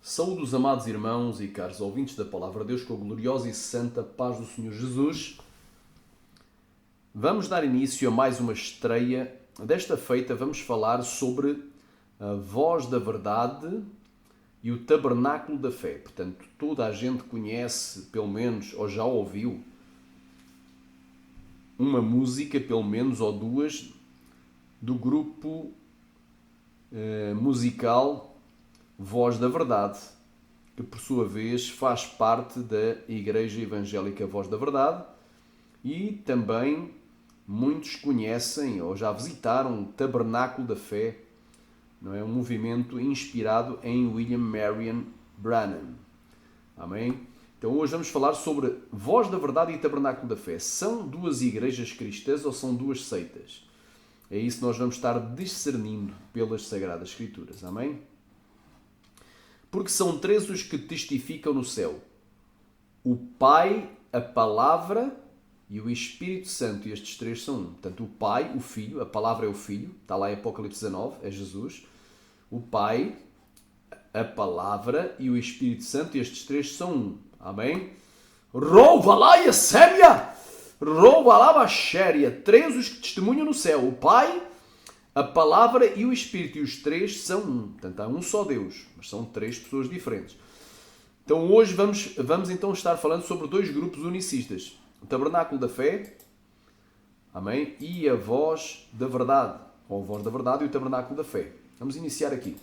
Saúde os amados irmãos e caros ouvintes da Palavra de Deus com a gloriosa e santa paz do Senhor Jesus. Vamos dar início a mais uma estreia. Desta feita vamos falar sobre a voz da verdade e o tabernáculo da fé. Portanto, toda a gente conhece, pelo menos, ou já ouviu, uma música, pelo menos, ou duas, do grupo musical Voz da Verdade, que por sua vez faz parte da Igreja Evangélica Voz da Verdade, e também muitos conhecem ou já visitaram o Tabernáculo da Fé, não é? Um movimento inspirado em William Marion Branham. Amém? Então hoje vamos falar sobre Voz da Verdade e Tabernáculo da Fé. São duas igrejas cristãs ou são duas seitas? É isso que nós vamos estar discernindo pelas Sagradas Escrituras. Amém? Porque são três os que testificam no céu: o Pai, a Palavra e o Espírito Santo. E estes três são um. Portanto, o Pai, o Filho, a Palavra é o Filho, está lá em Apocalipse 19, é Jesus. O Pai, a Palavra e o Espírito Santo, e estes três são um. Amém? Rouva-lá-ia séria! Rouva-lá-ba-xéria! Três os que testemunham no céu: o Pai, a Palavra e o Espírito, e os três são um. Portanto, há um só Deus, mas são três pessoas diferentes. Então hoje vamos então estar falando sobre dois grupos unicistas: o Tabernáculo da Fé, amém? E a Voz da Verdade, ou a Voz da Verdade e o Tabernáculo da Fé. Vamos iniciar aqui.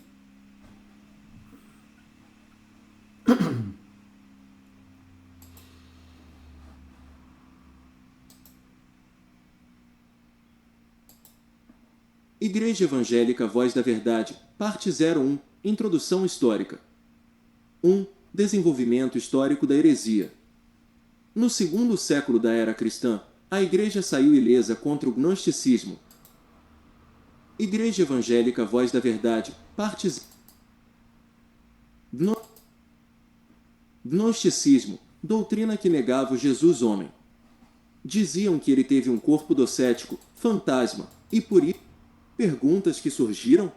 Igreja Evangélica Voz da Verdade, parte 01, Introdução Histórica. 1. Desenvolvimento histórico da heresia. No segundo século da era cristã, a Igreja saiu ilesa contra o gnosticismo. Igreja Evangélica Voz da Verdade, parte 0. Gnosticismo, doutrina que negava o Jesus homem. Diziam que ele teve um corpo docético, fantasma, e por isso perguntas que surgiram?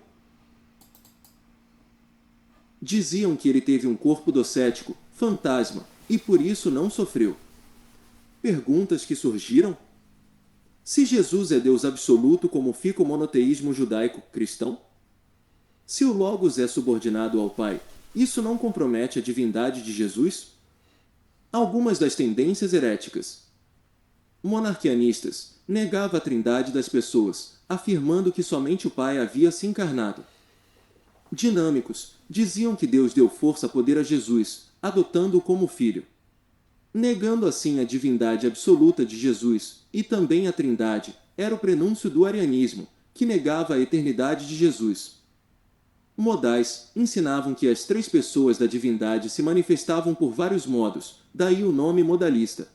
Diziam que ele teve um corpo docético, fantasma, e por isso não sofreu. Perguntas que surgiram? Se Jesus é Deus absoluto, como fica o monoteísmo judaico-cristão? Se o Logos é subordinado ao Pai, isso não compromete a divindade de Jesus? Algumas das tendências heréticas. Monarquianistas, negava a trindade das pessoas, afirmando que somente o Pai havia se encarnado. Dinâmicos, diziam que Deus deu força e poder a Jesus, adotando-o como filho. Negando assim a divindade absoluta de Jesus, e também a trindade, era o prenúncio do arianismo, que negava a eternidade de Jesus. Modais, ensinavam que as três pessoas da divindade se manifestavam por vários modos, daí o nome modalista.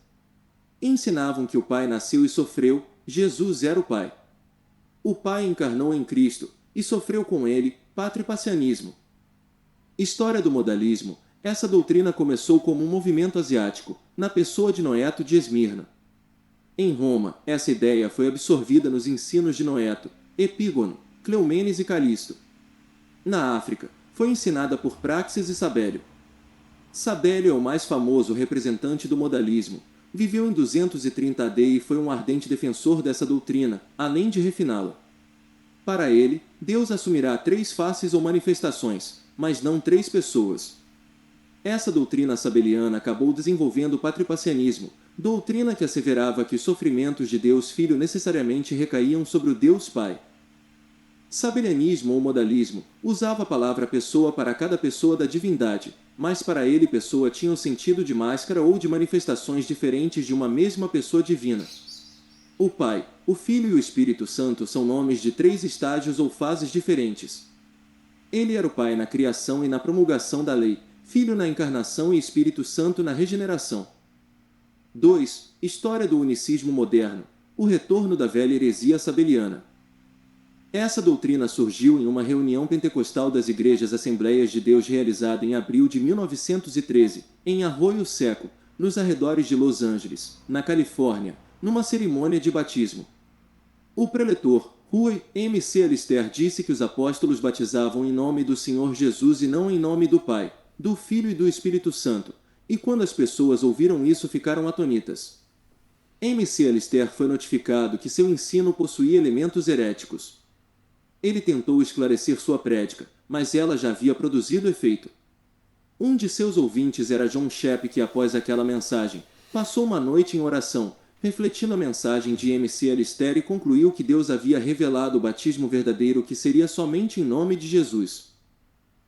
Ensinavam que o Pai nasceu e sofreu, Jesus era o Pai. O Pai encarnou em Cristo, e sofreu com ele, patripacianismo. História do modalismo. Essa doutrina começou como um movimento asiático, na pessoa de Noeto de Esmirna. Em Roma, essa ideia foi absorvida nos ensinos de Noeto, Epígono, Cleomenes e Calisto. Na África, foi ensinada por Praxis e Sabélio. Sabélio é o mais famoso representante do modalismo. Viveu em 230 AD e foi um ardente defensor dessa doutrina, além de refiná-la. Para ele, Deus assumirá três faces ou manifestações, mas não três pessoas. Essa doutrina sabeliana acabou desenvolvendo o patripacianismo, doutrina que asseverava que os sofrimentos de Deus Filho necessariamente recaíam sobre o Deus Pai. Sabelianismo ou modalismo usava a palavra pessoa para cada pessoa da divindade, mas para ele pessoa tinha o sentido de máscara ou de manifestações diferentes de uma mesma pessoa divina. O Pai, o Filho e o Espírito Santo são nomes de três estágios ou fases diferentes. Ele era o Pai na criação e na promulgação da lei, Filho na encarnação e Espírito Santo na regeneração. 2. História do unicismo moderno, o retorno da velha heresia sabeliana. Essa doutrina surgiu em uma reunião pentecostal das Igrejas Assembleias de Deus realizada em abril de 1913, em Arroio Seco, nos arredores de Los Angeles, na Califórnia, numa cerimônia de batismo. O preletor, Rui M. C. Alistair, disse que os apóstolos batizavam em nome do Senhor Jesus e não em nome do Pai, do Filho e do Espírito Santo, e quando as pessoas ouviram isso ficaram atônitas. M.C. Alistair foi notificado que seu ensino possuía elementos heréticos. Ele tentou esclarecer sua prédica, mas ela já havia produzido efeito. Um de seus ouvintes era John Shepp, que após aquela mensagem, passou uma noite em oração, refletindo a mensagem de M.C. Alistair e concluiu que Deus havia revelado o batismo verdadeiro, que seria somente em nome de Jesus.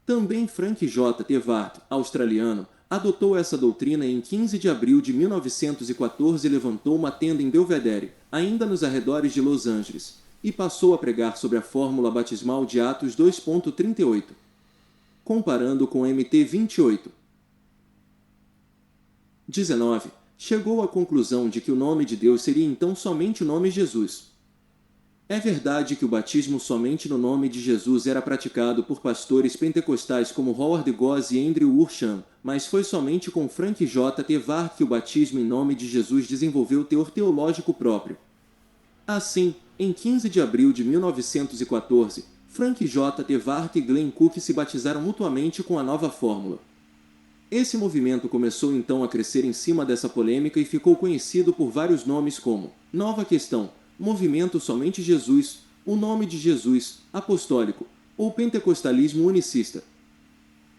Também Frank J. Tevart, australiano, adotou essa doutrina e em 15 de abril de 1914 levantou uma tenda em Belvedere, ainda nos arredores de Los Angeles, e passou a pregar sobre a fórmula batismal de Atos 2.38. Comparando com MT 28. 19. Chegou à conclusão de que o nome de Deus seria então somente o nome Jesus. É verdade que o batismo somente no nome de Jesus era praticado por pastores pentecostais como Howard Goss e Andrew Ursham, mas foi somente com Frank J. Tevart que o batismo em nome de Jesus desenvolveu teor teológico próprio. Assim, em 15 de abril de 1914, Frank J. Tevart e Glenn Cook se batizaram mutuamente com a nova fórmula. Esse movimento começou então a crescer em cima dessa polêmica e ficou conhecido por vários nomes como Nova Questão, Movimento Somente Jesus, o Nome de Jesus, Apostólico, ou Pentecostalismo Unicista.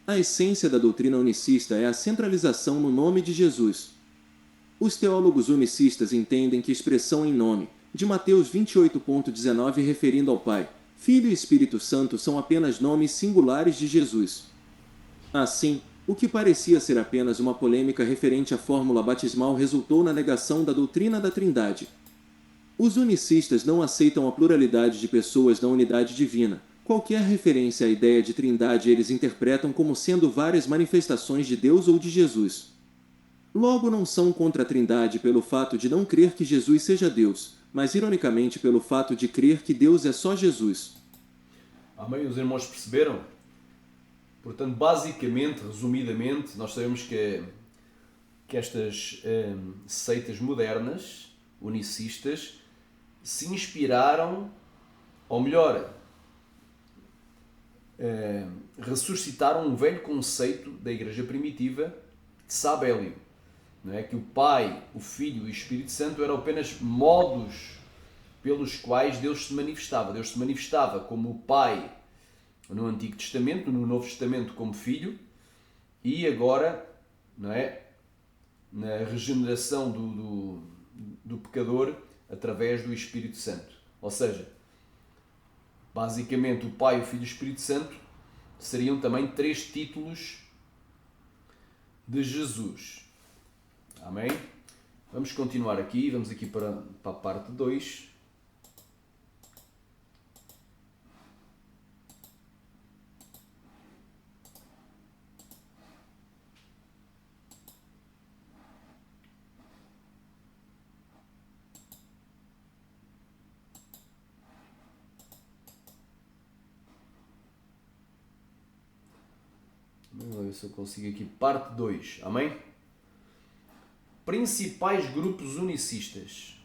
A essência da doutrina unicista é a centralização no nome de Jesus. Os teólogos unicistas entendem que a expressão em nome, de Mateus 28.19 referindo ao Pai, Filho e Espírito Santo são apenas nomes singulares de Jesus. Assim, o que parecia ser apenas uma polêmica referente à fórmula batismal resultou na negação da doutrina da Trindade. Os unicistas não aceitam a pluralidade de pessoas na unidade divina. Qualquer referência à ideia de Trindade eles interpretam como sendo várias manifestações de Deus ou de Jesus. Logo não são contra a Trindade pelo fato de não crer que Jesus seja Deus, mas ironicamente pelo fato de crer que Deus é só Jesus. Amém? Os irmãos perceberam? Portanto, basicamente, resumidamente, nós sabemos que estas seitas modernas, unicistas, se inspiraram, ou melhor, ressuscitaram um velho conceito da Igreja Primitiva de Sabélio, não é? Que o Pai, o Filho e o Espírito Santo eram apenas modos pelos quais Deus se manifestava. Deus se manifestava como o Pai no Antigo Testamento, no Novo Testamento como Filho, e agora, não é, na regeneração do pecador através do Espírito Santo. Ou seja, basicamente o Pai, o Filho e o Espírito Santo seriam também três títulos de Jesus. Amém? Vamos continuar aqui, vamos aqui para a parte 2. Vamos ver se eu consigo aqui. Parte 2. Amém? Principais grupos unicistas.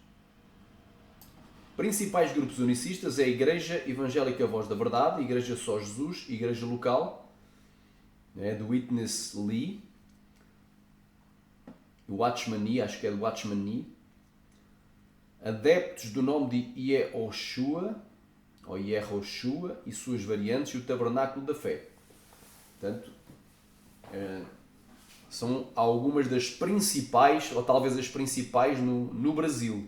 Principais grupos unicistas é a Igreja Evangélica Voz da Verdade, Igreja Só Jesus, Igreja Local, do Witness Lee, Watchman Nee, acho que é do Watchman Nee, Adeptos do nome de Yehoshua, ou Yehoshua, e suas variantes, e o Tabernáculo da Fé. Portanto, são algumas das principais, ou talvez as principais no Brasil.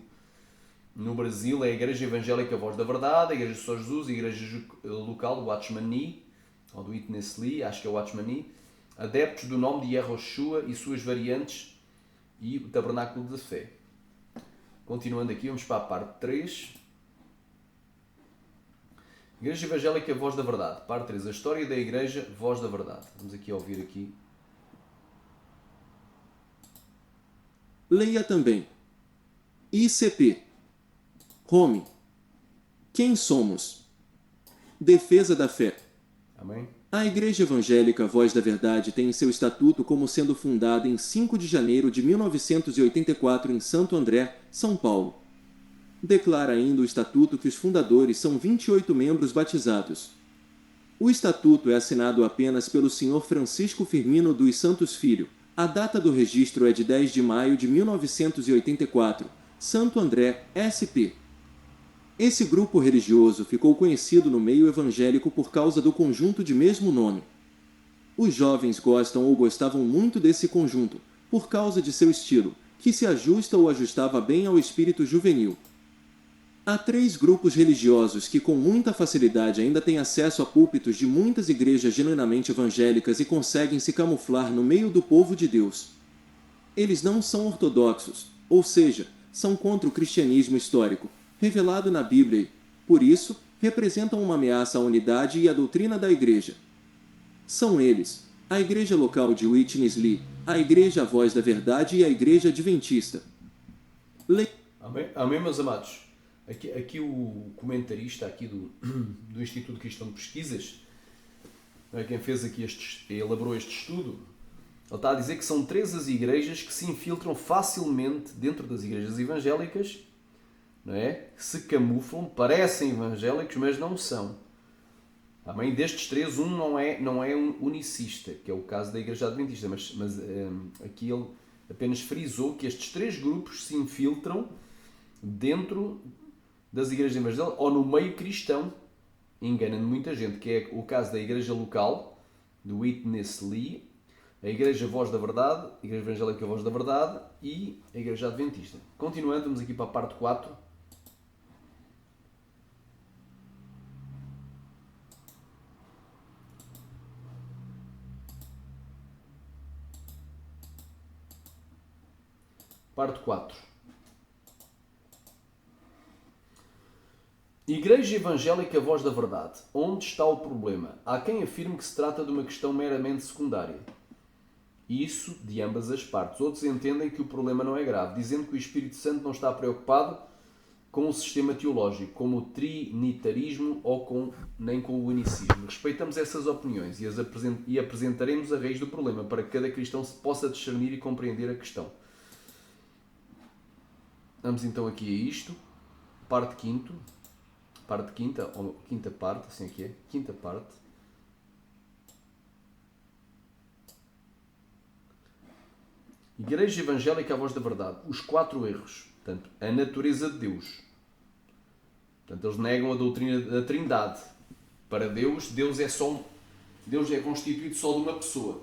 No Brasil é a Igreja Evangélica Voz da Verdade, a Igreja Só Jesus, a Igreja Local do Watchman Nee, ou do Witness Lee, acho que é o Watchman Nee, Adeptos do nome de Yehoshua e suas variantes, e o Tabernáculo da Fé. Continuando aqui, vamos para a parte 3. Igreja Evangélica Voz da Verdade, parte 3. A história da Igreja Voz da Verdade. Vamos aqui ouvir aqui. Leia também. ICP. Home. Quem somos? Defesa da fé. Amém? A Igreja Evangélica Voz da Verdade tem seu estatuto como sendo fundada em 5 de janeiro de 1984 em Santo André, São Paulo. Declara ainda o estatuto que os fundadores são 28 membros batizados. O estatuto é assinado apenas pelo Sr. Francisco Firmino dos Santos Filho. A data do registro é de 10 de maio de 1984. Santo André, SP. Esse grupo religioso ficou conhecido no meio evangélico por causa do conjunto de mesmo nome. Os jovens gostam ou gostavam muito desse conjunto, por causa de seu estilo, que se ajusta ou ajustava bem ao espírito juvenil. Há 3 grupos religiosos que com muita facilidade ainda têm acesso a púlpitos de muitas igrejas genuinamente evangélicas e conseguem se camuflar no meio do povo de Deus. Eles não são ortodoxos, ou seja, são contra o cristianismo histórico, revelado na Bíblia e, por isso, representam uma ameaça à unidade e à doutrina da Igreja. São eles, a Igreja Local de Witness Lee, a Igreja Voz da Verdade e a Igreja Adventista. Amém, meus amados. Aqui o comentarista aqui do Instituto Cristão de Pesquisas, quem fez aqui elaborou este estudo, ele está a dizer que são 3 as igrejas que se infiltram facilmente dentro das igrejas evangélicas, não é? Que se camuflam, parecem evangélicos, mas não são. Amém? Destes 3, um não é um unicista, que é o caso da Igreja Adventista, mas aqui ele apenas frisou que estes 3 grupos se infiltram dentro das igrejas evangélicas ou no meio cristão, enganando muita gente, que é o caso da Igreja Local, do Witness Lee, a Igreja Voz da Verdade, a Igreja Evangélica Voz da Verdade e a Igreja Adventista. Continuando, vamos aqui para a parte 4. Parte 4. Igreja Evangélica Voz da Verdade. Onde está o problema? Há quem afirme que se trata de uma questão meramente secundária. Isso de ambas as partes. Outros entendem que o problema não é grave, dizendo que o Espírito Santo não está preocupado com o sistema teológico, como o trinitarismo ou nem com o unicismo. Respeitamos essas opiniões e apresentaremos a raiz do problema para que cada cristão se possa discernir e compreender a questão. Vamos então aqui a isto. Parte quinta, ou quinta parte, assim aqui é, quinta parte. Igreja Evangélica à Voz da Verdade. Os 4 erros. Portanto, a natureza de Deus. Portanto, eles negam a doutrina da Trindade. Para Deus, Deus é constituído só de uma pessoa.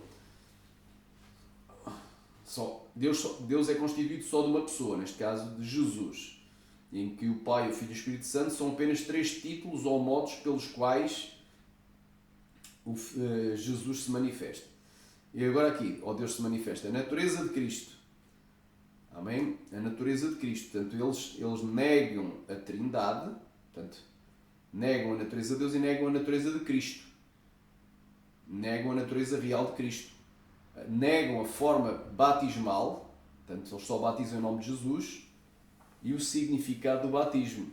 Deus é constituído só de uma pessoa, neste caso de Jesus. Em que o Pai, o Filho e o Espírito Santo são apenas 3 títulos ou modos pelos quais Jesus se manifesta. E agora aqui, Deus se manifesta. A natureza de Cristo. Amém? A natureza de Cristo. Portanto, eles negam a Trindade. Portanto, negam a natureza de Deus e negam a natureza de Cristo. Negam a natureza real de Cristo. Negam a forma batismal. Portanto, eles só batizam em nome de Jesus. E o significado do batismo.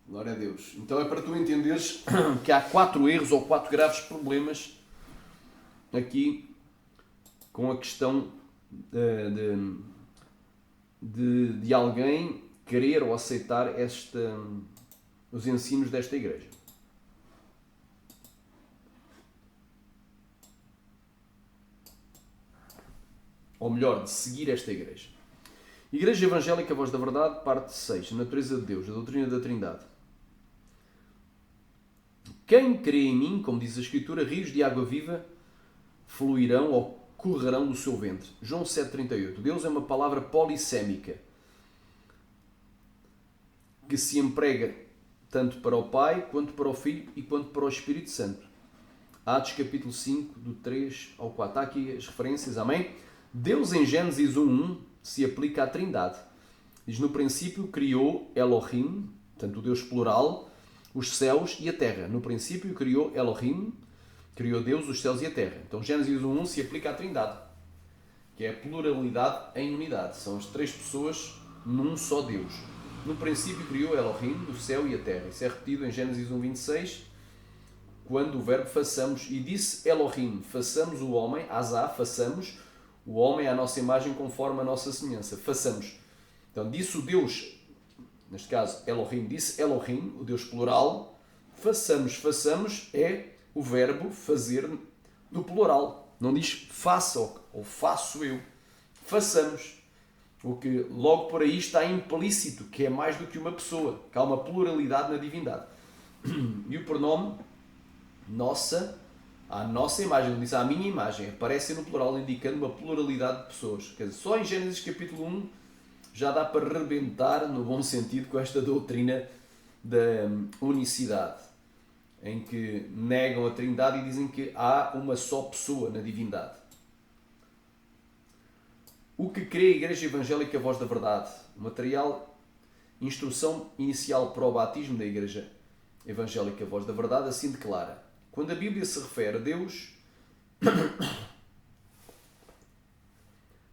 Glória a Deus. Então é para tu entenderes que há 4 erros ou 4 graves problemas aqui com a questão de alguém querer ou aceitar os ensinos desta igreja. Ou melhor, de seguir esta igreja. Igreja Evangélica Voz da Verdade, parte 6. A natureza de Deus, a doutrina da Trindade. Quem crê em mim, como diz a Escritura, rios de água viva fluirão ou correrão do seu ventre. João 7,38. Deus é uma palavra polissémica que se emprega tanto para o Pai, quanto para o Filho e quanto para o Espírito Santo. Atos capítulo 5, do 3 ao 4. Há aqui as referências, amém? Deus em Gênesis 1:1 se aplica à Trindade. Diz: no princípio criou Elohim, portanto o Deus plural, os céus e a terra. No princípio criou Elohim, criou Deus os céus e a terra. Então Gênesis 1:1 se aplica à Trindade, que é a pluralidade em unidade. São as 3 pessoas num só Deus. No princípio criou Elohim, o céu e a terra. Isso é repetido em Gênesis 1:26, quando o verbo façamos. E disse Elohim: façamos o homem, Azá, façamos o homem à nossa imagem conforme a nossa semelhança. Façamos. Então disse o Deus neste caso Elohim disse Elohim, o Deus plural, façamos, façamos é o verbo fazer no plural. Não diz faça ou faço eu. Façamos. O que logo por aí está implícito, que é mais do que uma pessoa, que há uma pluralidade na divindade. E o pronome nossa, à nossa imagem, não diz à minha imagem, aparece no plural, indicando uma pluralidade de pessoas. Quer dizer, só em Gênesis capítulo 1 já dá para rebentar, no bom sentido, com esta doutrina da unicidade, em que negam a Trindade e dizem que há uma só pessoa na divindade. O que crê a Igreja Evangélica Voz da Verdade? Material, instrução inicial para o batismo da Igreja Evangélica Voz da Verdade, assim declara: quando a Bíblia se refere a Deus,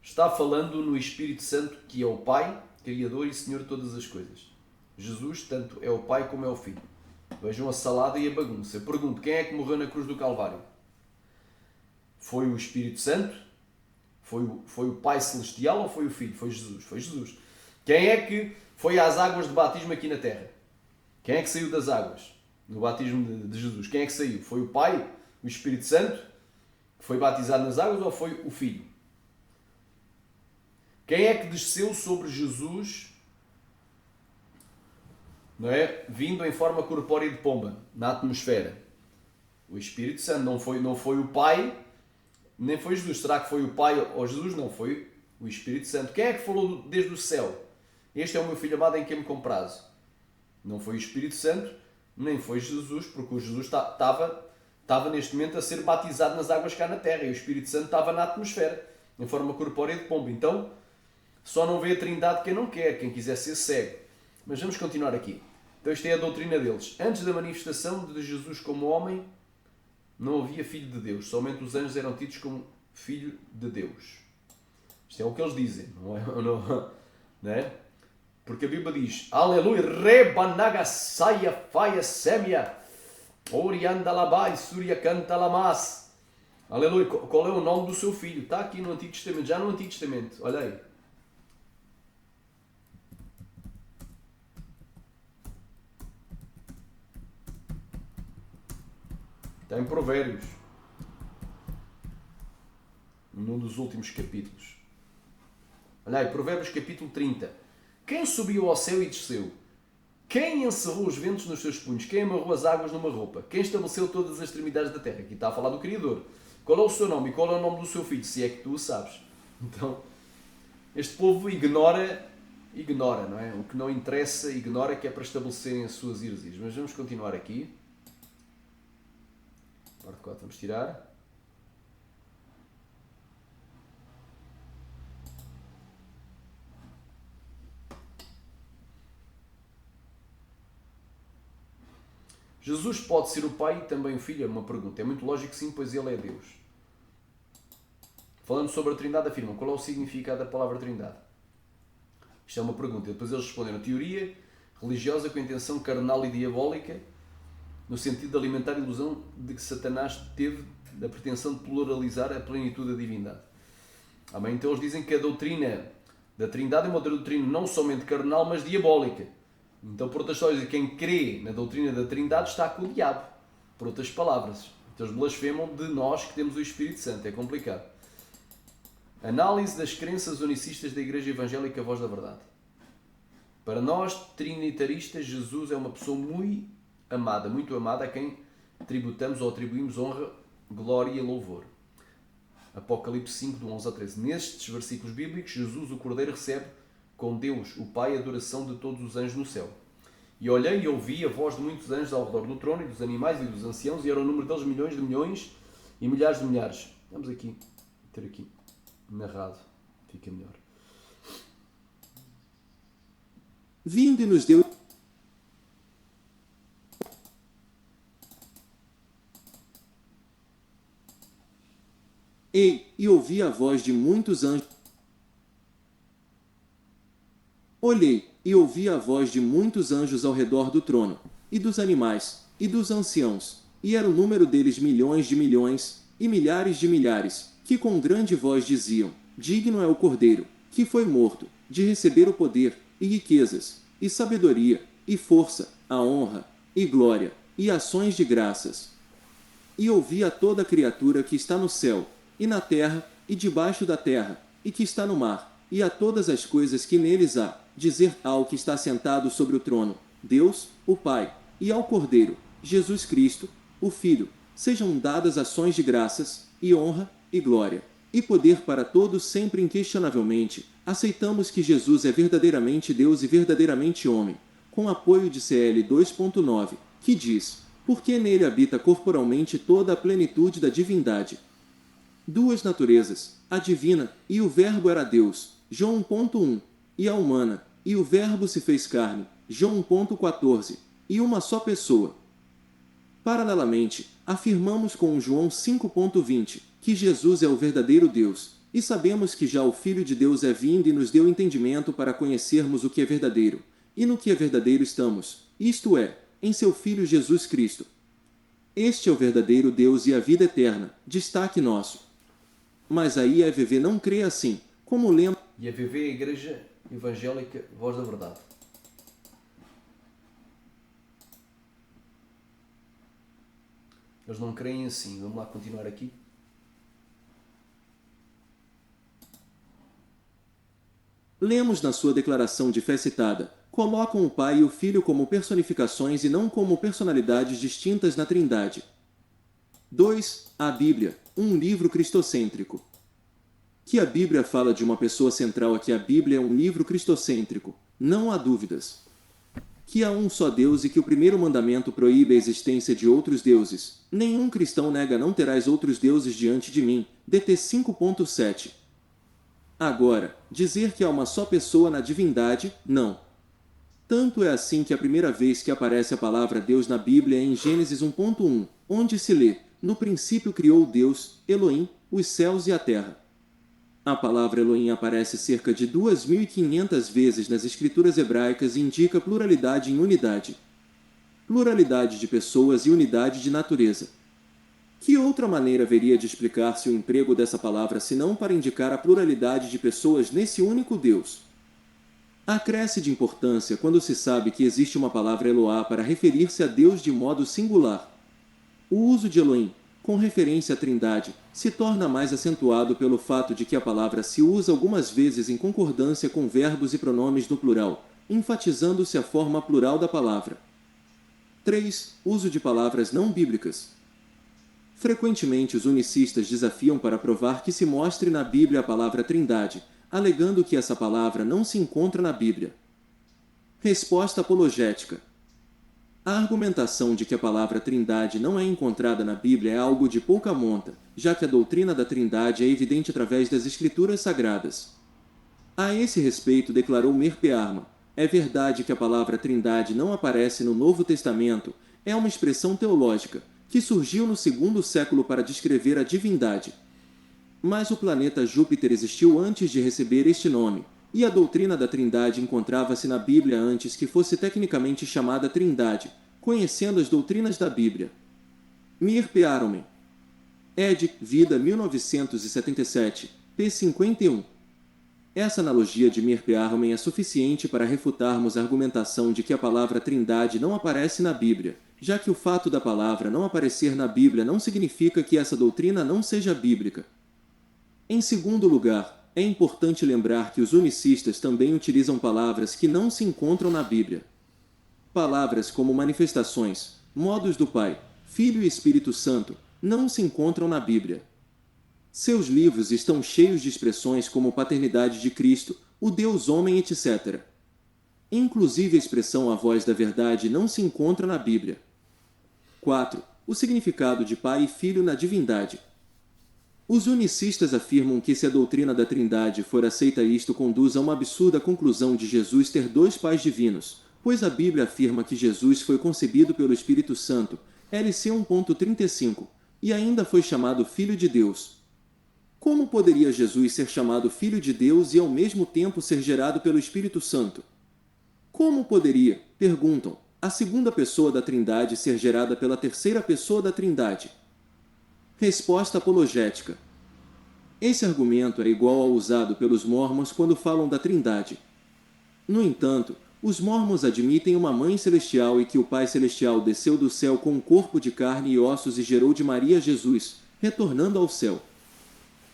está falando no Espírito Santo, que é o Pai, Criador e Senhor de todas as coisas. Jesus, tanto é o Pai como é o Filho. Vejam a salada e a bagunça. Eu pergunto, quem é que morreu na cruz do Calvário? Foi o Espírito Santo? Foi o Pai Celestial ou foi o Filho? Foi Jesus. Foi Jesus. Quem é que foi às águas de batismo aqui na Terra? Quem é que saiu das águas no batismo de Jesus? Quem é que saiu? Foi o Pai, o Espírito Santo, que foi batizado nas águas, ou foi o Filho? Quem é que desceu sobre Jesus, não é? Vindo em forma corpórea de pomba, na atmosfera? O Espírito Santo. Não foi o Pai, nem foi Jesus. Será que foi o Pai ou Jesus? Não, foi o Espírito Santo. Quem é que falou desde o céu? Este é o meu filho amado em quem me comprazo. Não foi o Espírito Santo, nem foi Jesus, porque o Jesus estava neste momento a ser batizado nas águas cá na terra, e o Espírito Santo estava na atmosfera, em forma corpórea de pomba. Então, só não vê a Trindade quem não quer, quem quiser ser cego. Mas vamos continuar aqui. Então, isto é a doutrina deles. Antes da manifestação de Jesus como homem, não havia filho de Deus. Somente os anjos eram tidos como filho de Deus. Isto é o que eles dizem, não é? Porque a Bíblia diz: Aleluia, Rebanaga saia faia semia, Oriandalabai Surya canta lamas. Aleluia. Qual é o nome do seu filho? Está aqui no Antigo Testamento, já no Antigo Testamento. Olha aí. Está em Provérbios, num dos últimos capítulos. Olha aí, Provérbios capítulo 30. Quem subiu ao céu e desceu? Quem encerrou os ventos nos seus punhos? Quem amarrou as águas numa roupa? Quem estabeleceu todas as extremidades da terra? Aqui está a falar do Criador. Qual é o seu nome e qual é o nome do seu filho? Se é que tu o sabes. Então, este povo ignora, não é? O que não interessa, ignora, que é para estabelecerem as suas heresias. Mas vamos continuar aqui. Parte 4, vamos tirar. Jesus pode ser o Pai e também o Filho? É uma pergunta. É muito lógico que sim, pois Ele é Deus. Falando sobre a Trindade, afirmam: qual é o significado da palavra Trindade? Isto é uma pergunta. E depois eles responderam: teoria religiosa com intenção carnal e diabólica, no sentido de alimentar a ilusão de que Satanás teve da pretensão de pluralizar a plenitude da divindade. Amém? Então eles dizem que a doutrina da Trindade é uma doutrina não somente carnal, mas diabólica. Então, por outras palavras, quem crê na doutrina da Trindade está com o diabo. Por outras palavras. Então eles blasfemam de nós que temos o Espírito Santo. É complicado. Análise das crenças unicistas da Igreja Evangélica Voz da Verdade. Para nós, trinitaristas, Jesus é uma pessoa muito amada, a quem tributamos ou atribuímos honra, glória e louvor. Apocalipse 5, do 11 ao 13. Nestes versículos bíblicos, Jesus, o Cordeiro, recebe com Deus, o Pai, a adoração de todos os anjos no céu. E olhei e ouvi a voz de muitos anjos ao redor do trono, e dos animais e dos anciãos, e era o número deles milhões de milhões e milhares de milhares. Vamos aqui, ter aqui narrado, fica melhor. Vindo e nos deu e ouvi a voz de muitos anjos. Olhei e ouvi a voz de muitos anjos ao redor do trono, e dos animais, e dos anciãos, e era o número deles milhões de milhões, e milhares de milhares, que com grande voz diziam: digno é o Cordeiro, que foi morto, de receber o poder, e riquezas, e sabedoria, e força, a honra, e glória, e ações de graças. E ouvi a toda criatura que está no céu, e na terra, e debaixo da terra, e que está no mar, e a todas as coisas que neles há, dizer ao que está sentado sobre o trono, Deus, o Pai, e ao Cordeiro, Jesus Cristo, o Filho, sejam dadas ações de graças, e honra, e glória, e poder para todos sempre inquestionavelmente. Aceitamos que Jesus é verdadeiramente Deus e verdadeiramente homem, com apoio de CL 2.9, que diz, porque nele habita corporalmente toda a plenitude da divindade. Duas naturezas, a divina, e o Verbo era Deus, João 1.1, e a humana, e o Verbo se fez carne, João 1.14, e uma só pessoa. Paralelamente, afirmamos com João 5.20, que Jesus é o verdadeiro Deus, e sabemos que já o Filho de Deus é vindo e nos deu entendimento para conhecermos o que é verdadeiro, e no que é verdadeiro estamos, isto é, em seu Filho Jesus Cristo. Este é o verdadeiro Deus e a vida eterna, destaque nosso. Mas a IEVV não crê assim, como lemos. IEVV é a Igreja Evangélica Voz da Verdade. Eles não creem assim. Vamos lá continuar aqui. Lemos na sua declaração de fé citada, colocam o Pai e o Filho como personificações e não como personalidades distintas na Trindade. 2. A Bíblia, um livro cristocêntrico. Que a Bíblia fala de uma pessoa central, aqui a Bíblia é um livro cristocêntrico, não há dúvidas. Que há um só Deus e que o primeiro mandamento proíbe a existência de outros deuses. Nenhum cristão nega não terás outros deuses diante de mim, DT 5.7. Agora, dizer que há uma só pessoa na divindade, não. Tanto é assim que a primeira vez que aparece a palavra Deus na Bíblia é em Gênesis 1.1, onde se lê, no princípio criou Deus, Elohim, os céus e a terra. A palavra Elohim aparece cerca de 2.500 vezes nas escrituras hebraicas e indica pluralidade em unidade. Pluralidade de pessoas e unidade de natureza. Que outra maneira haveria de explicar-se o emprego dessa palavra senão para indicar a pluralidade de pessoas nesse único Deus? Acresce de importância quando se sabe que existe uma palavra Eloá para referir-se a Deus de modo singular. O uso de Elohim, com referência à Trindade, se torna mais acentuado pelo fato de que a palavra se usa algumas vezes em concordância com verbos e pronomes no plural, enfatizando-se a forma plural da palavra. 3. Uso de palavras não bíblicas. Frequentemente os unicistas desafiam para provar que se mostre na Bíblia a palavra Trindade, alegando que essa palavra não se encontra na Bíblia. Resposta apologética. A argumentação de que a palavra Trindade não é encontrada na Bíblia é algo de pouca monta, já que a doutrina da Trindade é evidente através das Escrituras Sagradas. A esse respeito declarou Merpe Arma, é verdade que a palavra Trindade não aparece no Novo Testamento, é uma expressão teológica, que surgiu no segundo século para descrever a divindade. Mas o planeta Júpiter existiu antes de receber este nome, e a doutrina da Trindade encontrava-se na Bíblia antes que fosse tecnicamente chamada Trindade, conhecendo as doutrinas da Bíblia. Mirpe Aromen. Ed. Vida 1977, p. 51. Essa analogia de Mirpe Aromen é suficiente para refutarmos a argumentação de que a palavra Trindade não aparece na Bíblia, já que o fato da palavra não aparecer na Bíblia não significa que essa doutrina não seja bíblica. Em segundo lugar, é importante lembrar que os unicistas também utilizam palavras que não se encontram na Bíblia. Palavras como manifestações, modos do Pai, Filho e Espírito Santo, não se encontram na Bíblia. Seus livros estão cheios de expressões como paternidade de Cristo, o Deus homem, etc. Inclusive a expressão a voz da verdade não se encontra na Bíblia. 4. O significado de Pai e Filho na divindade. Os unicistas afirmam que se a doutrina da Trindade for aceita, isto conduz a uma absurda conclusão de Jesus ter dois pais divinos, pois a Bíblia afirma que Jesus foi concebido pelo Espírito Santo, LC 1.35, e ainda foi chamado Filho de Deus. Como poderia Jesus ser chamado Filho de Deus e ao mesmo tempo ser gerado pelo Espírito Santo? Como poderia, perguntam, a segunda pessoa da Trindade ser gerada pela terceira pessoa da Trindade? Resposta apologética. Esse argumento é igual ao usado pelos mormons quando falam da Trindade. No entanto, Os mormons admitem uma mãe celestial e que o Pai celestial desceu do céu com um corpo de carne e ossos e gerou de Maria Jesus, retornando ao céu.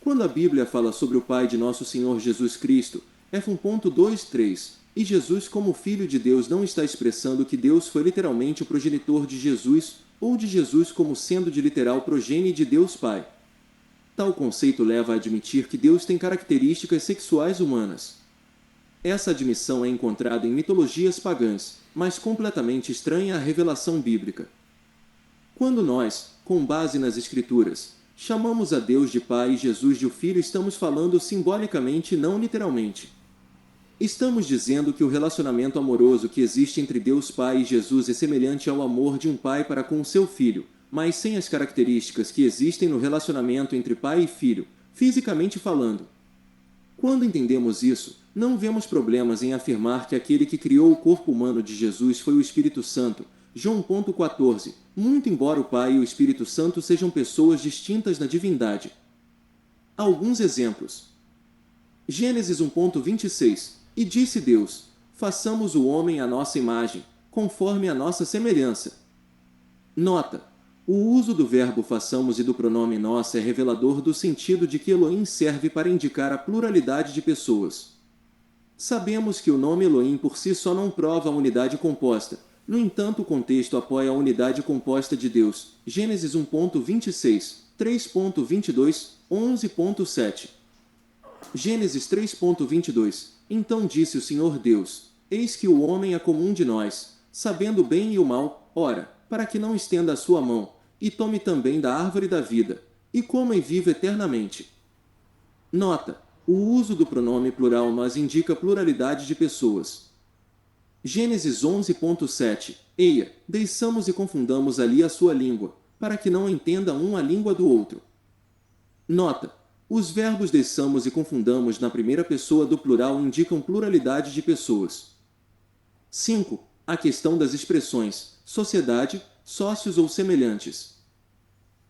Quando a Bíblia fala sobre o Pai de nosso Senhor Jesus Cristo, F1.23, e Jesus como Filho de Deus não está expressando que Deus foi literalmente o progenitor de Jesus, ou de Jesus como sendo de literal progenie de Deus Pai. Tal conceito leva a admitir que Deus tem características sexuais humanas. Essa admissão é encontrada em mitologias pagãs, mas completamente estranha à revelação bíblica. Quando nós, com base nas Escrituras, chamamos a Deus de Pai e Jesus de o Filho, estamos falando simbolicamente e não literalmente. Estamos dizendo que o relacionamento amoroso que existe entre Deus Pai e Jesus é semelhante ao amor de um pai para com seu filho, mas sem as características que existem no relacionamento entre pai e filho, fisicamente falando. Quando entendemos isso, não vemos problemas em afirmar que aquele que criou o corpo humano de Jesus foi o Espírito Santo, João 14, muito embora o Pai e o Espírito Santo sejam pessoas distintas na divindade. Alguns exemplos. Gênesis 1.26. E disse Deus: façamos o homem à nossa imagem, conforme a nossa semelhança. Nota: o uso do verbo façamos e do pronome nossa é revelador do sentido de que Elohim serve para indicar a pluralidade de pessoas. Sabemos que o nome Elohim por si só não prova a unidade composta. No entanto, o contexto apoia a unidade composta de Deus. Gênesis 1.26, 3.22, 11.7. Gênesis 3.22. Então disse o Senhor Deus: eis que o homem é comum de nós, sabendo o bem e o mal, ora, para que não estenda a sua mão, e tome também da árvore da vida, e coma e viva eternamente. Nota: o uso do pronome plural nós indica pluralidade de pessoas. Gênesis 11.7. Eia, deixamos e confundamos ali a sua língua, para que não entenda um a língua do outro. Nota: os verbos deixamos e confundamos na primeira pessoa do plural indicam pluralidade de pessoas. 5. A questão das expressões sociedade, sócios ou semelhantes.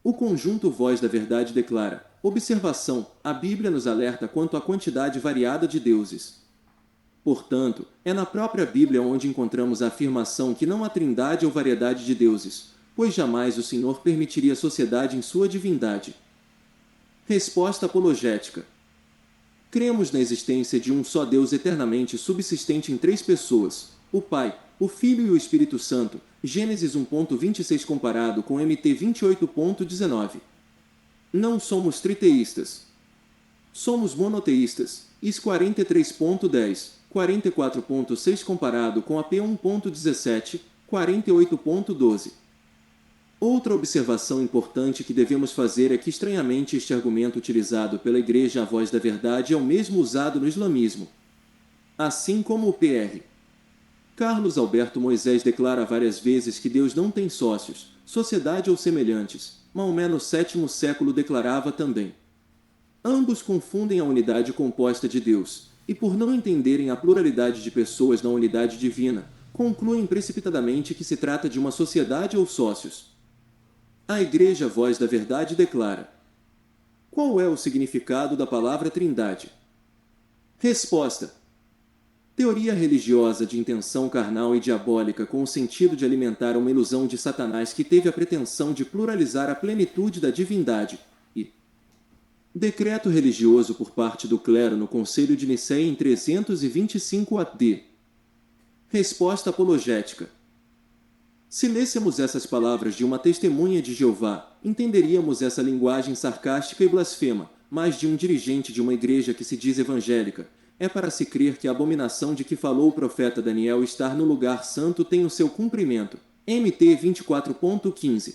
O conjunto Voz da Verdade declara: observação, a Bíblia nos alerta quanto à quantidade variada de deuses. Portanto, é na própria Bíblia onde encontramos a afirmação que não há trindade ou variedade de deuses, pois jamais o Senhor permitiria sociedade em sua divindade. Resposta apologética. Cremos na existência de um só Deus eternamente subsistente em três pessoas, o Pai, o Filho e o Espírito Santo, Gênesis 1.26 comparado com MT 28.19. Não somos triteístas. Somos monoteístas, IS 43.10, 44.6 comparado com AP 1.17, 48.12. Outra observação importante que devemos fazer é que estranhamente este argumento utilizado pela Igreja A Voz da Verdade é o mesmo usado no islamismo. Assim como o Pr. Carlos Alberto Moisés declara várias vezes que Deus não tem sócios, sociedade ou semelhantes. Maomé no 7º século declarava também. Ambos confundem a unidade composta de Deus, e por não entenderem a pluralidade de pessoas na unidade divina, concluem precipitadamente que se trata de uma sociedade ou sócios. A Igreja Voz da Verdade declara: qual é o significado da palavra Trindade? Resposta: teoria religiosa de intenção carnal e diabólica com o sentido de alimentar uma ilusão de Satanás que teve a pretensão de pluralizar a plenitude da divindade, e decreto religioso por parte do clero no Concílio de Nicéia em 325 AD. Resposta apologética: se lêssemos essas palavras de uma testemunha de Jeová, entenderíamos essa linguagem sarcástica e blasfema, mas de um dirigente de uma igreja que se diz evangélica. É para se crer que a abominação de que falou o profeta Daniel estar no lugar santo tem o seu cumprimento. MT 24.15.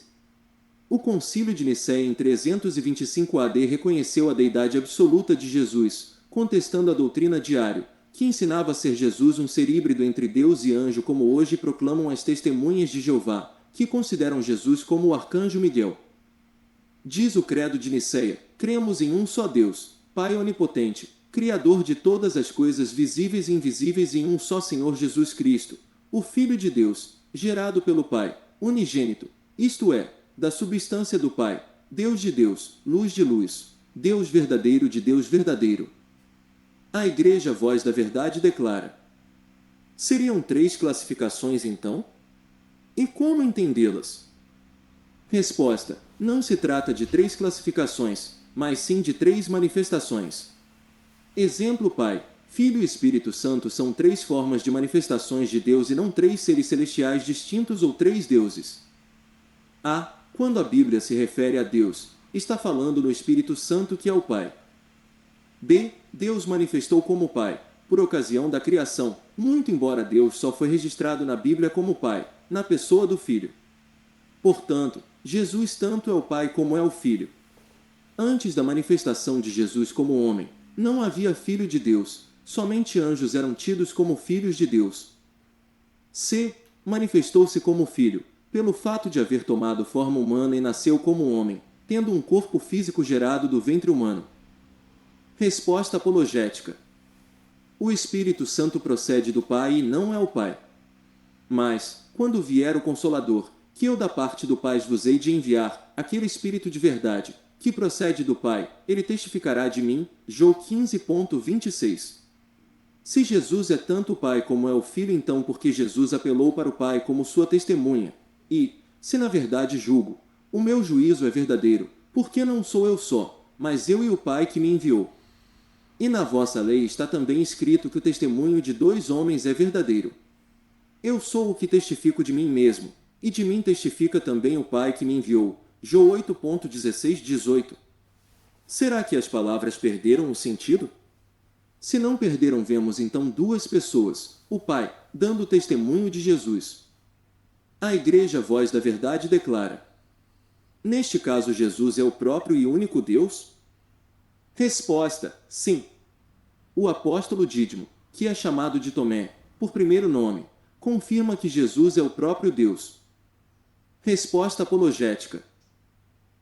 O Concílio de Nicéia em 325 AD reconheceu a deidade absoluta de Jesus, contestando a doutrina de Ario, que ensinava ser Jesus um ser híbrido entre Deus e anjo, como hoje proclamam as testemunhas de Jeová, que consideram Jesus como o arcanjo Miguel. Diz o credo de Nicéia: cremos em um só Deus, Pai onipotente, Criador de todas as coisas visíveis e invisíveis, e em um só Senhor Jesus Cristo, o Filho de Deus, gerado pelo Pai, unigênito, isto é, da substância do Pai, Deus de Deus, luz de luz, Deus verdadeiro de Deus verdadeiro. A Igreja Voz da Verdade declara: Seriam 3 classificações então? E como entendê-las? Resposta: não se trata de 3 classificações, mas sim de 3 manifestações. Exemplo: Pai, Filho e Espírito Santo são 3 formas de manifestações de Deus e não 3 seres celestiais distintos ou 3 deuses. A. Quando a Bíblia se refere a Deus, está falando no Espírito Santo, que é o Pai. B. Deus manifestou como Pai, por ocasião da criação, muito embora Deus só foi registrado na Bíblia como Pai, na pessoa do Filho. Portanto, Jesus tanto é o Pai como é o Filho. Antes da manifestação de Jesus como homem, não havia Filho de Deus, somente anjos eram tidos como filhos de Deus. C. Manifestou-se como Filho, pelo fato de haver tomado forma humana e nasceu como homem, tendo um corpo físico gerado do ventre humano. Resposta apologética: o Espírito Santo procede do Pai e não é o Pai. Mas, quando vier o Consolador, que eu da parte do Pai vos hei de enviar, aquele Espírito de verdade, que procede do Pai, ele testificará de mim. João 15:26. Se Jesus é tanto o Pai como é o Filho, então por que Jesus apelou para o Pai como sua testemunha? E, se na verdade julgo, o meu juízo é verdadeiro, porque não sou eu só, mas eu e o Pai que me enviou. E na vossa lei está também escrito que o testemunho de 2 homens é verdadeiro. Eu sou o que testifico de mim mesmo, e de mim testifica também o Pai que me enviou. João 8:16-18. Será que as palavras perderam o sentido? Se não perderam, vemos então 2 pessoas, o Pai, dando testemunho de Jesus. A Igreja Voz da Verdade declara: neste caso, Jesus é o próprio e único Deus? Resposta: sim. O apóstolo Dídimo, que é chamado de Tomé, por primeiro nome, confirma que Jesus é o próprio Deus. Resposta apologética: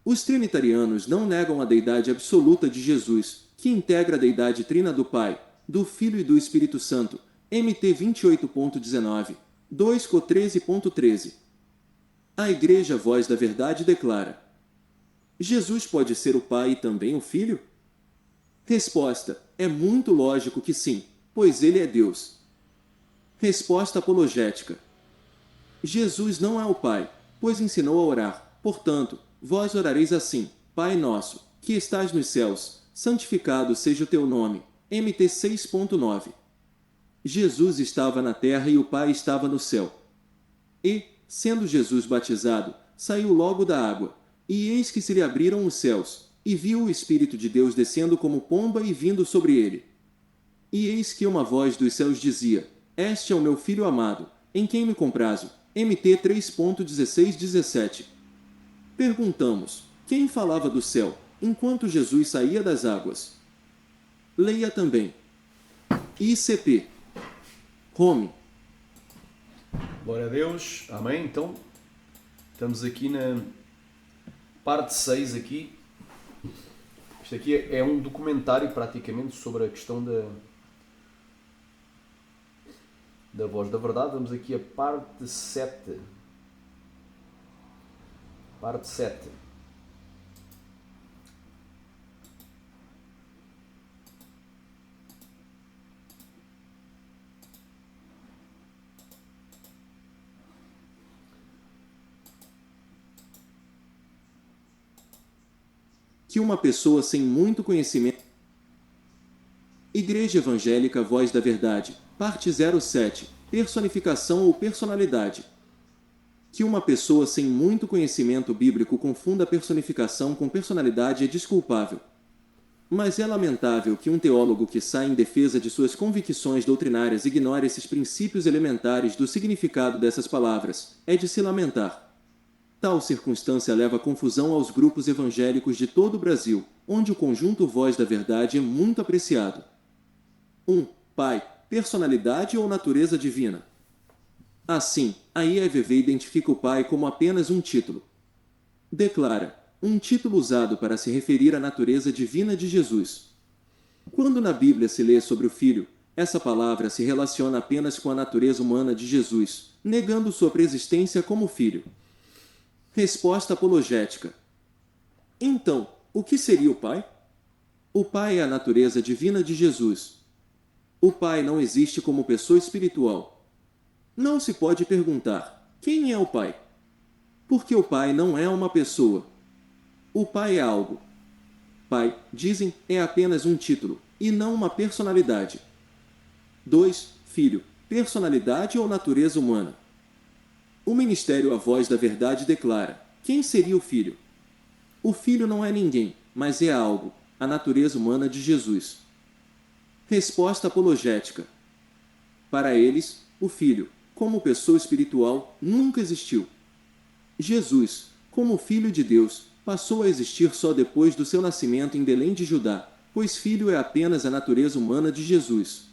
os trinitarianos não negam a deidade absoluta de Jesus, que integra a deidade trina do Pai, do Filho e do Espírito Santo. MT 28.19, 2 Co 13.13. A Igreja Voz da Verdade declara: Jesus pode ser o Pai e também o Filho? Resposta: é muito lógico que sim, pois ele é Deus. Resposta apologética: Jesus não é o Pai, pois ensinou a orar. Portanto, vós orareis assim: Pai nosso, que estás nos céus, santificado seja o teu nome. MT 6.9. Jesus estava na terra e o Pai estava no céu. E, sendo Jesus batizado, saiu logo da água, e eis que se lhe abriram os céus, e viu o Espírito de Deus descendo como pomba e vindo sobre ele. E eis que uma voz dos céus dizia: este é o meu Filho amado, em quem me comprazo. MT 3.16-17. Perguntamos: quem falava do céu, enquanto Jesus saía das águas? Leia também. ICP. Home. Glória a Deus. Amém. Então, estamos aqui na parte 6 aqui. Isto aqui é um documentário praticamente sobre a questão da voz da verdade. Vamos aqui a parte 7. Parte 7. Que uma pessoa sem muito conhecimento. Igreja Evangélica Voz da Verdade, parte 07, personificação ou personalidade. Que uma pessoa sem muito conhecimento bíblico confunda personificação com personalidade é desculpável. Mas é lamentável que um teólogo que sai em defesa de suas convicções doutrinárias ignore esses princípios elementares do significado dessas palavras. É de se lamentar. Tal circunstância leva confusão aos grupos evangélicos de todo o Brasil, onde o conjunto Voz da Verdade é muito apreciado. 1. Pai, personalidade ou natureza divina? Assim, a IEVV identifica o Pai como apenas um título. Declara: um título usado para se referir à natureza divina de Jesus. Quando na Bíblia se lê sobre o Filho, essa palavra se relaciona apenas com a natureza humana de Jesus, negando sua preexistência como Filho. Resposta apologética: então, o que seria o Pai? O Pai é a natureza divina de Jesus. O Pai não existe como pessoa espiritual. Não se pode perguntar: quem é o Pai? Porque o Pai não é uma pessoa. O Pai é algo. Pai, dizem, é apenas um título, e não uma personalidade. 2. Filho, personalidade ou natureza humana? O ministério A Voz da Verdade declara: quem seria o Filho? O Filho não é ninguém, mas é algo, a natureza humana de Jesus. Resposta apologética. Para eles, o Filho, como pessoa espiritual, nunca existiu. Jesus, como Filho de Deus, passou a existir só depois do seu nascimento em Belém de Judá, pois Filho é apenas a natureza humana de Jesus.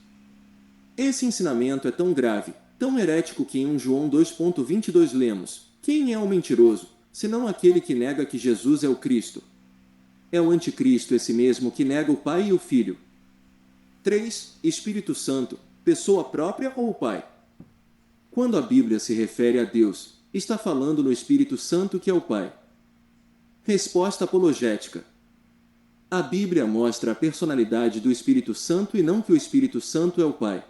Esse ensinamento é tão grave, tão herético que em 1 João 2,22 lemos: quem é o mentiroso, senão aquele que nega que Jesus é o Cristo? É o anticristo esse mesmo que nega o Pai e o Filho. 3. Espírito Santo, pessoa própria ou Pai? Quando a Bíblia se refere a Deus, está falando no Espírito Santo que é o Pai. Resposta apologética. A Bíblia mostra a personalidade do Espírito Santo e não que o Espírito Santo é o Pai.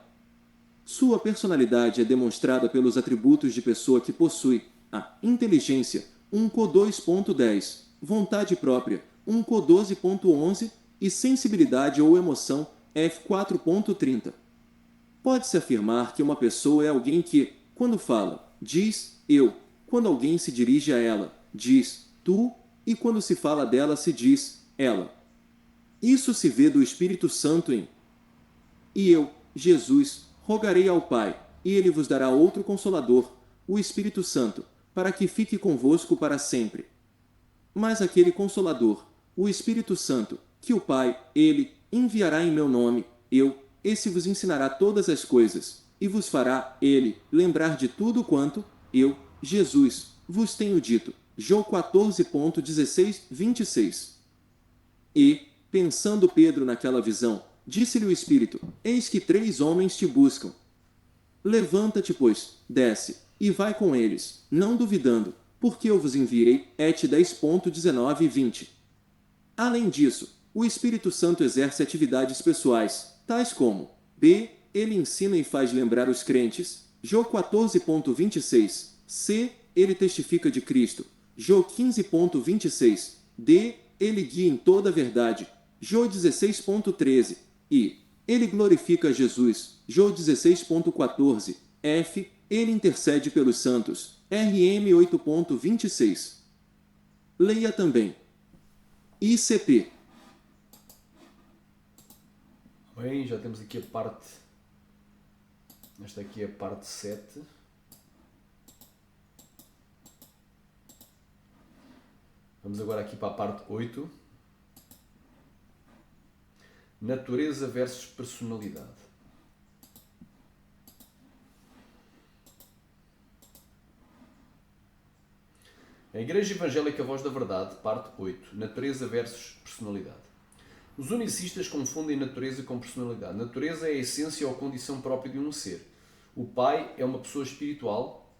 Sua personalidade é demonstrada pelos atributos de pessoa que possui: a inteligência, 1 Co 2.10, vontade própria, 1 Co 12.11 e sensibilidade ou emoção, F 4.30. Pode-se afirmar que uma pessoa é alguém que, quando fala, diz eu, quando alguém se dirige a ela, diz tu, e quando se fala dela se diz ela. Isso se vê do Espírito Santo em: e eu, Jesus, rogarei ao Pai, e ele vos dará outro Consolador, o Espírito Santo, para que fique convosco para sempre. Mas aquele Consolador, o Espírito Santo, que o Pai, ele, enviará em meu nome, esse vos ensinará todas as coisas, e vos fará, ele, lembrar de tudo quanto, eu, Jesus, vos tenho dito. João 14.16, 26. E, pensando Pedro naquela visão, disse-lhe o Espírito: eis que 3 homens te buscam. Levanta-te, pois, desce, e vai com eles, não duvidando, porque eu vos enviei, et 10.19 e 20. Além disso, o Espírito Santo exerce atividades pessoais, tais como: b. Ele ensina e faz lembrar os crentes, João 14.26, c. Ele testifica de Cristo, João 15.26, d. Ele guia em toda a verdade, João 16.13, e ele glorifica Jesus, João 16.14, f. Ele intercede pelos santos, RM 8.26. Leia também. ICP. Bem, já temos aqui a parte. Esta aqui é a parte 7. Vamos agora aqui para a parte 8. Natureza versus personalidade. A Igreja Evangélica Voz da Verdade, parte 8. Natureza versus personalidade. Os unicistas confundem natureza com personalidade. Natureza é a essência ou condição própria de um ser. O Pai é uma pessoa espiritual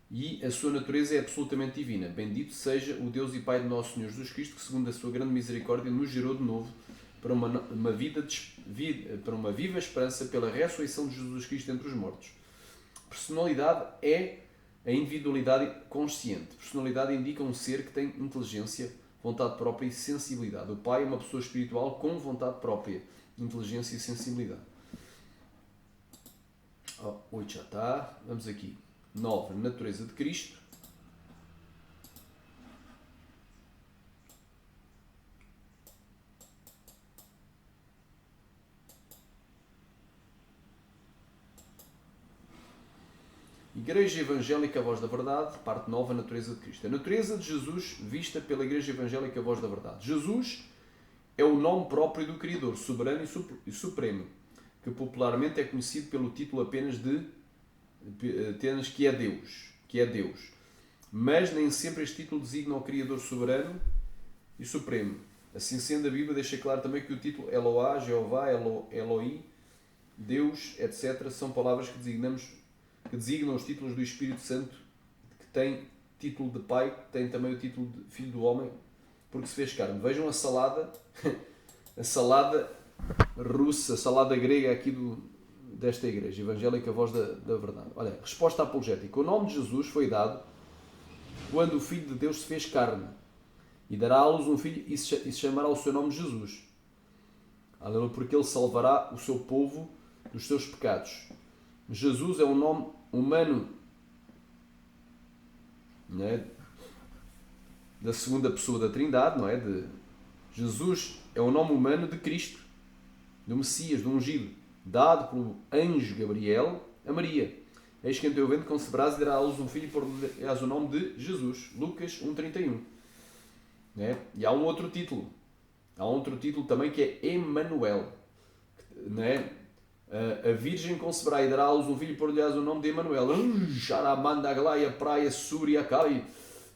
e a sua natureza é absolutamente divina. Bendito seja o Deus e Pai de nosso Senhor Jesus Cristo, que segundo a sua grande misericórdia nos gerou de novo para uma viva esperança pela ressurreição de Jesus Cristo entre os mortos. Personalidade é a individualidade consciente. Personalidade indica um ser que tem inteligência, vontade própria e sensibilidade. O Pai é uma pessoa espiritual com vontade própria, inteligência e sensibilidade. 8 já está. Vamos aqui. 9. Natureza de Cristo. Igreja Evangélica Voz da Verdade, parte 9, a natureza de Cristo. A natureza de Jesus vista pela Igreja Evangélica Voz da Verdade. Jesus é o nome próprio do Criador, soberano e supremo, que popularmente é conhecido pelo título apenas que é Deus. Mas nem sempre este título designa o Criador soberano e supremo. Assim sendo, a Bíblia deixa claro também que o título Eloá, Jeová, Eloi, Deus, etc. são palavras que designam os títulos do Espírito Santo, que tem título de Pai, tem também o título de Filho do Homem, porque se fez carne. Vejam a salada russa, a salada grega aqui desta igreja evangélica Voz da Verdade? Olha, resposta apologética. O nome de Jesus foi dado quando o Filho de Deus se fez carne e dará à luz um filho e se chamará o seu nome Jesus. Aleluia, porque ele salvará o seu povo dos seus pecados. Jesus é um nome humano, não é? Da segunda pessoa da Trindade, não é? Jesus é o nome humano de Cristo, do Messias, do ungido, dado pelo anjo Gabriel a Maria. Eis que em teu ventre conceberás e dará à luz um filho e porás o nome de Jesus. Lucas 1,31. Né? E há um outro título. Há um outro título também que é Emanuel. Né? A Virgem conceberá e dará à luz um filho e porás o nome de Emanuel. Xaramanda, Aglaia, Praia, Súria, Cali.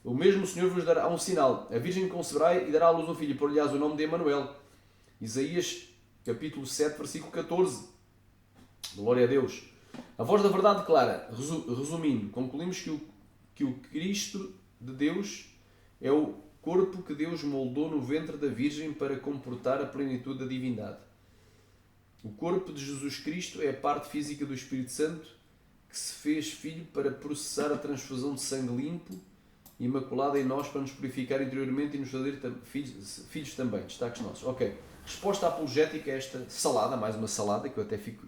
O mesmo Senhor vos dará um sinal. A Virgem conceberá e dará à luz um filho e porás o nome de Emanuel. Isaías capítulo 7, versículo 14. Glória a Deus. A Voz da Verdade declara, resumindo, concluímos que o Cristo de Deus é o corpo que Deus moldou no ventre da Virgem para comportar a plenitude da divindade. O corpo de Jesus Cristo é a parte física do Espírito Santo que se fez filho para processar a transfusão de sangue limpo e imaculado em nós para nos purificar interiormente e nos fazer filhos também. Destaques nossos. Ok. Resposta apologética a esta salada, mais uma salada que eu até fico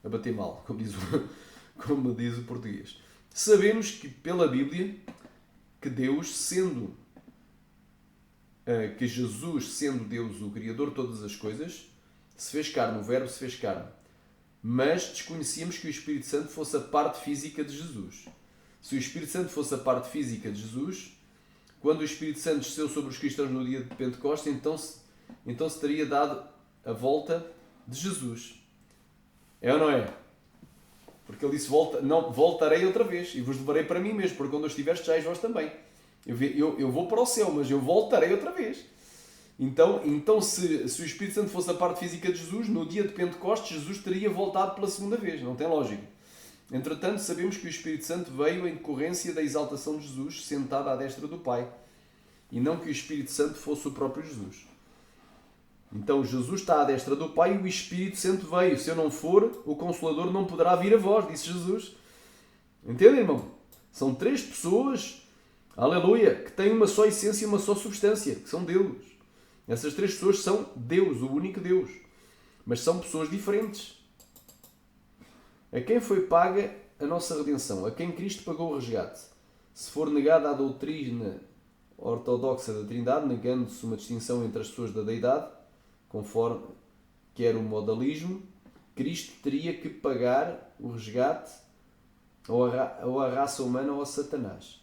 a bater mal, como diz o português. Sabemos que pela Bíblia que Deus, que Jesus, sendo Deus o Criador de todas as coisas, se fez carne, o Verbo se fez carne. Mas desconhecíamos que o Espírito Santo fosse a parte física de Jesus. Se o Espírito Santo fosse a parte física de Jesus, quando o Espírito Santo desceu sobre os cristãos no dia de Pentecostes, então se teria dado a volta de Jesus. É ou não é? Porque ele disse, voltarei outra vez e vos levarei para mim mesmo, porque quando eu estiver, estejais vós também. Eu vou para o céu, mas eu voltarei outra vez. Então se o Espírito Santo fosse a parte física de Jesus, no dia de Pentecostes, Jesus teria voltado pela segunda vez. Não tem lógica. Entretanto, sabemos que o Espírito Santo veio em decorrência da exaltação de Jesus, sentado à destra do Pai. E não que o Espírito Santo fosse o próprio Jesus. Então Jesus está à destra do Pai e o Espírito Santo veio. Se eu não for, o Consolador não poderá vir a vós, disse Jesus. Entendem, irmão? São três pessoas, aleluia, que têm uma só essência e uma só substância, que são Deus. Essas três pessoas são Deus, o único Deus. Mas são pessoas diferentes. A quem foi paga a nossa redenção? A quem Cristo pagou o resgate? Se for negada a doutrina ortodoxa da Trindade, negando-se uma distinção entre as pessoas da deidade, conforme quer o modalismo, Cristo teria que pagar o resgate ou a raça humana ou a Satanás,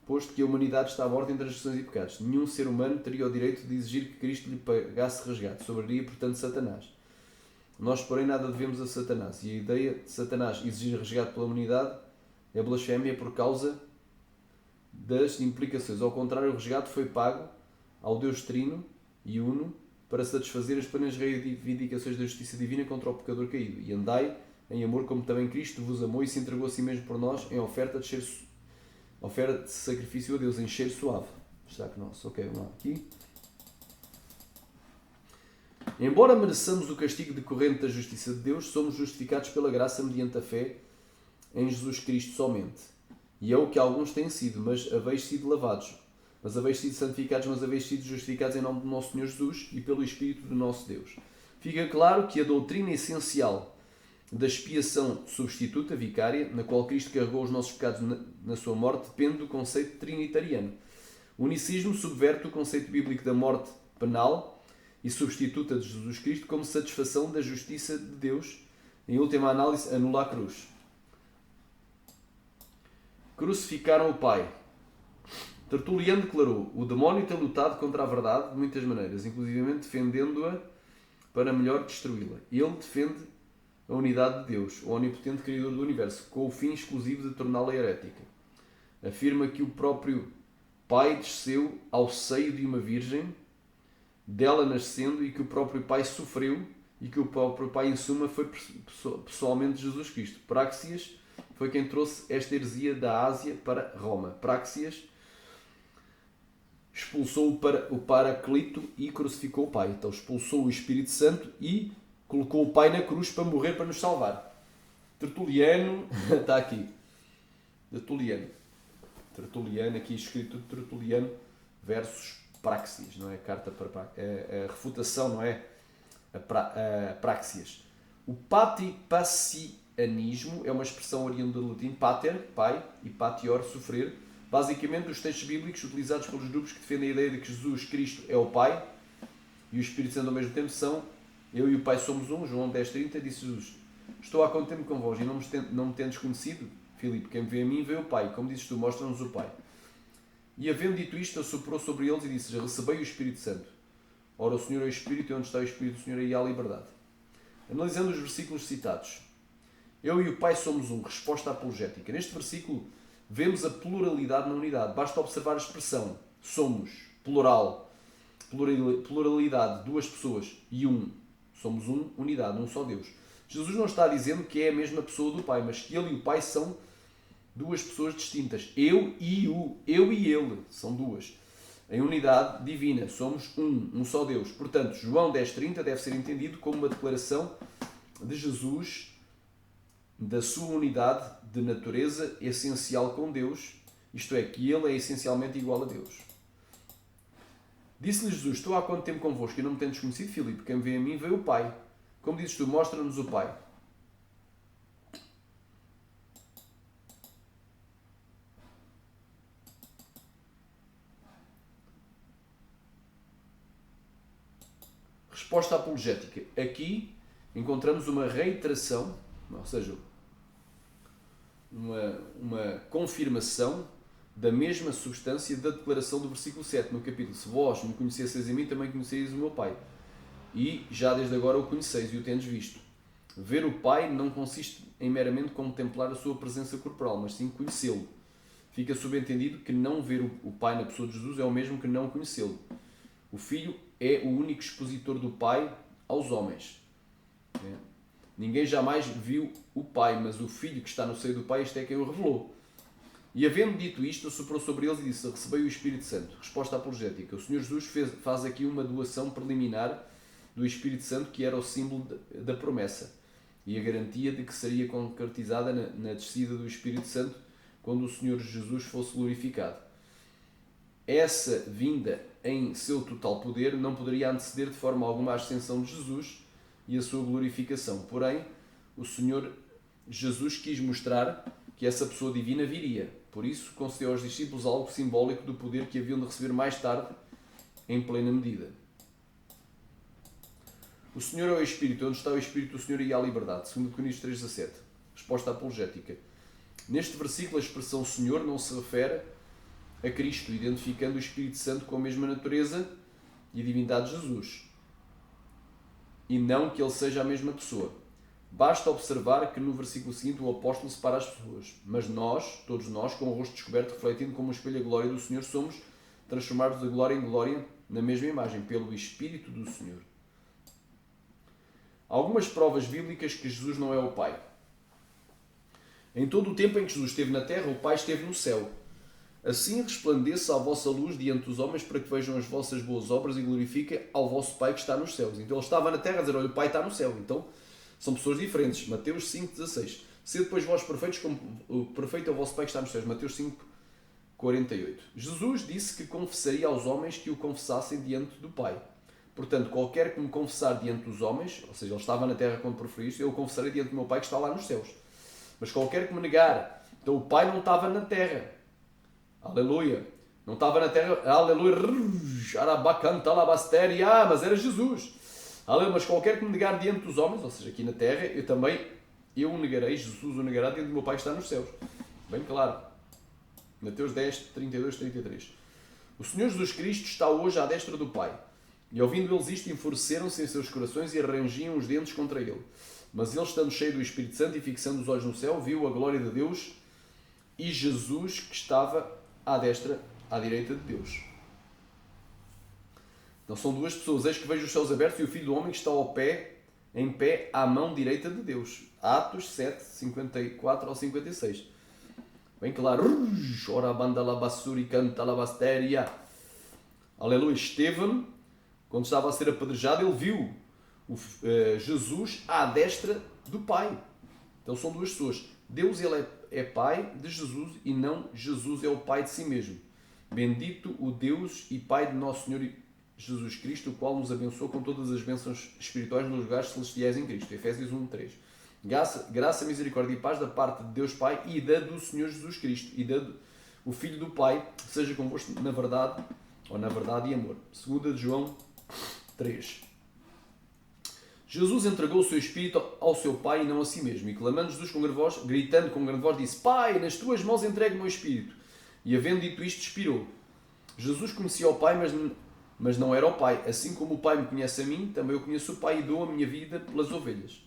posto que a humanidade está morta em transgressões e pecados. Nenhum ser humano teria o direito de exigir que Cristo lhe pagasse resgate. Sobraria, portanto, Satanás. Nós, porém, nada devemos a Satanás. E a ideia de Satanás exigir resgate pela humanidade é blasfémia por causa das implicações. Ao contrário, o resgate foi pago ao Deus Trino e Uno para satisfazer as plenas reivindicações da justiça divina contra o pecador caído. E andai em amor como também Cristo vos amou e se entregou a si mesmo por nós em oferta de sacrifício a Deus, em cheiro suave. Destaque nosso. Ok, vamos lá. Aqui. Embora mereçamos o castigo decorrente da justiça de Deus, somos justificados pela graça mediante a fé em Jesus Cristo somente. E é o que alguns têm sido, mas haveis sido lavados. Mas haveis sido santificados, mas haveis sido justificados em nome do nosso Senhor Jesus e pelo Espírito do nosso Deus. Fica claro que a doutrina essencial da expiação substituta, vicária, na qual Cristo carregou os nossos pecados na sua morte, depende do conceito trinitariano. O unicismo subverte o conceito bíblico da morte penal e substituta de Jesus Cristo como satisfação da justiça de Deus. Em última análise, anula a cruz. Crucificaram o Pai. Tertuliano declarou: o demónio tem lutado contra a verdade de muitas maneiras, inclusive defendendo-a para melhor destruí-la. Ele defende a unidade de Deus, o onipotente Criador do Universo, com o fim exclusivo de torná-la herética. Afirma que o próprio Pai desceu ao seio de uma virgem, dela nascendo, e que o próprio Pai sofreu, e que o próprio Pai, em suma, foi pessoalmente Jesus Cristo. Praxeas foi quem trouxe esta heresia da Ásia para Roma. Praxeas expulsou o Paraclito e crucificou o Pai. Então expulsou o Espírito Santo e colocou o Pai na cruz para morrer para nos salvar. Tertuliano, está aqui. Tertuliano, aqui escrito Tertuliano versus Praxeas, não é? A carta para a refutação, não é? A Praxeas. O patipassianismo é uma expressão oriunda do latim pater, pai, e patior, sofrer. Basicamente, os textos bíblicos utilizados pelos grupos que defendem a ideia de que Jesus Cristo é o Pai e o Espírito Santo ao mesmo tempo são: eu e o Pai somos um. João 10,30 disse Jesus: estou há quanto tempo convosco e não me tendes conhecido? Filipe, quem me vê a mim vê o Pai. Como dizes tu, mostra-nos o Pai. E havendo dito isto, assoprou sobre eles e disse: recebei o Espírito Santo. Ora, o Senhor é o Espírito, e onde está o Espírito do Senhor, aí há liberdade. Analisando os versículos citados, eu e o Pai somos um, resposta apologética. Neste versículo vemos a pluralidade na unidade. Basta observar a expressão somos, plural, pluralidade, duas pessoas e um. Somos um, unidade, um só Deus. Jesus não está dizendo que é a mesma pessoa do Pai, mas que ele e o Pai são duas pessoas distintas. Eu e ele, são duas. Em unidade divina, somos um só Deus. Portanto, João 10,30 deve ser entendido como uma declaração de Jesus da sua unidade de natureza essencial com Deus, isto é, que ele é essencialmente igual a Deus. Disse-lhe Jesus: estou há quanto tempo convosco e não me tendes conhecido, Filipe? Quem me vê a mim vê o Pai. Como dizes tu, mostra-nos o Pai. Resposta apologética. Aqui encontramos uma reiteração, ou seja, uma confirmação da mesma substância da declaração do versículo 7 no capítulo: se vós me conhecesseis a mim, também conheceis o meu Pai. E já desde agora o conheceis e o tendes visto. Ver o Pai não consiste em meramente contemplar a sua presença corporal, mas sim conhecê-lo. Fica subentendido que não ver o Pai na pessoa de Jesus é o mesmo que não conhecê-lo. O Filho é o único expositor do Pai aos homens. Ninguém jamais viu o Pai, mas o Filho que está no seio do Pai, este é quem o revelou. E havendo dito isto, soprou sobre eles e disse: recebei o Espírito Santo. Resposta apologética. O Senhor Jesus faz aqui uma doação preliminar do Espírito Santo, que era o símbolo da promessa e a garantia de que seria concretizada na descida do Espírito Santo quando o Senhor Jesus fosse glorificado. Essa vinda em seu total poder não poderia anteceder de forma alguma a ascensão de Jesus e a sua glorificação. Porém, o Senhor Jesus quis mostrar que essa pessoa divina viria. Por isso, concedeu aos discípulos algo simbólico do poder que haviam de receber mais tarde, em plena medida. O Senhor é o Espírito. Onde está o Espírito do Senhor, aí há liberdade. 2 Coríntios 3,17. Resposta apologética. Neste versículo, a expressão Senhor não se refere a Cristo, identificando o Espírito Santo com a mesma natureza e divindade de Jesus. E não que ele seja a mesma pessoa. Basta observar que no versículo seguinte o apóstolo separa as pessoas. Mas nós, todos nós, com o rosto descoberto, refletindo como um espelho a glória do Senhor, somos transformados de glória em glória na mesma imagem, pelo Espírito do Senhor. Algumas provas bíblicas que Jesus não é o Pai. Em todo o tempo em que Jesus esteve na terra, o Pai esteve no céu. Assim resplandeça a vossa luz diante dos homens, para que vejam as vossas boas obras e glorifiquem ao vosso Pai que está nos céus. Então ele estava na terra a dizer: olha, o Pai está no céu. Então são pessoas diferentes. Mateus 5,16. Sede depois vós perfeitos, como o perfeito é o vosso Pai que está nos céus. Mateus 5,48. Jesus disse que confessaria aos homens que o confessassem diante do Pai. Portanto, qualquer que me confessar diante dos homens, ou seja, ele estava na terra quando proferiu isto, eu o confessarei diante do meu Pai que está lá nos céus. Mas qualquer que me negar, então o Pai não estava na terra. Aleluia. Não estava na terra. Aleluia. Mas era Jesus. Aleluia. Mas qualquer que me negar diante dos homens, ou seja, aqui na terra, eu o negarei, Jesus o negará diante do meu Pai que está nos céus. Bem claro. Mateus 10, 32, 33. O Senhor Jesus Cristo está hoje à destra do Pai. E ouvindo eles isto, enfureceram-se em seus corações e arrangiam os dentes contra ele. Mas ele, estando cheio do Espírito Santo e fixando os olhos no céu, viu a glória de Deus e Jesus que estava à destra, à direita de Deus. Então são duas pessoas. Eis que vejo os céus abertos e o Filho do Homem que está em pé à mão direita de Deus. Atos 7, 54 ao 56. Bem claro. Ora banda la basura e canta la bastéria. Aleluia. Estevão, quando estava a ser apedrejado, ele viu Jesus à destra do Pai. Então são duas pessoas. Deus ele é Pai de Jesus e não Jesus é o Pai de si mesmo. Bendito o Deus e Pai de nosso Senhor Jesus Cristo, o qual nos abençoou com todas as bênçãos espirituais nos lugares celestiais em Cristo. Efésios 1:3. Graça, misericórdia e paz da parte de Deus Pai e da do Senhor Jesus Cristo e da o Filho do Pai, seja convosco na verdade e amor. 2 de João 3. Jesus entregou o seu Espírito ao seu Pai e não a si mesmo. E clamando Jesus com grande voz, gritando com grande voz, disse: Pai, nas tuas mãos entrego o meu Espírito. E havendo dito isto, expirou. Jesus conhecia o Pai, mas não era o Pai. Assim como o Pai me conhece a mim, também eu conheço o Pai e dou a minha vida pelas ovelhas.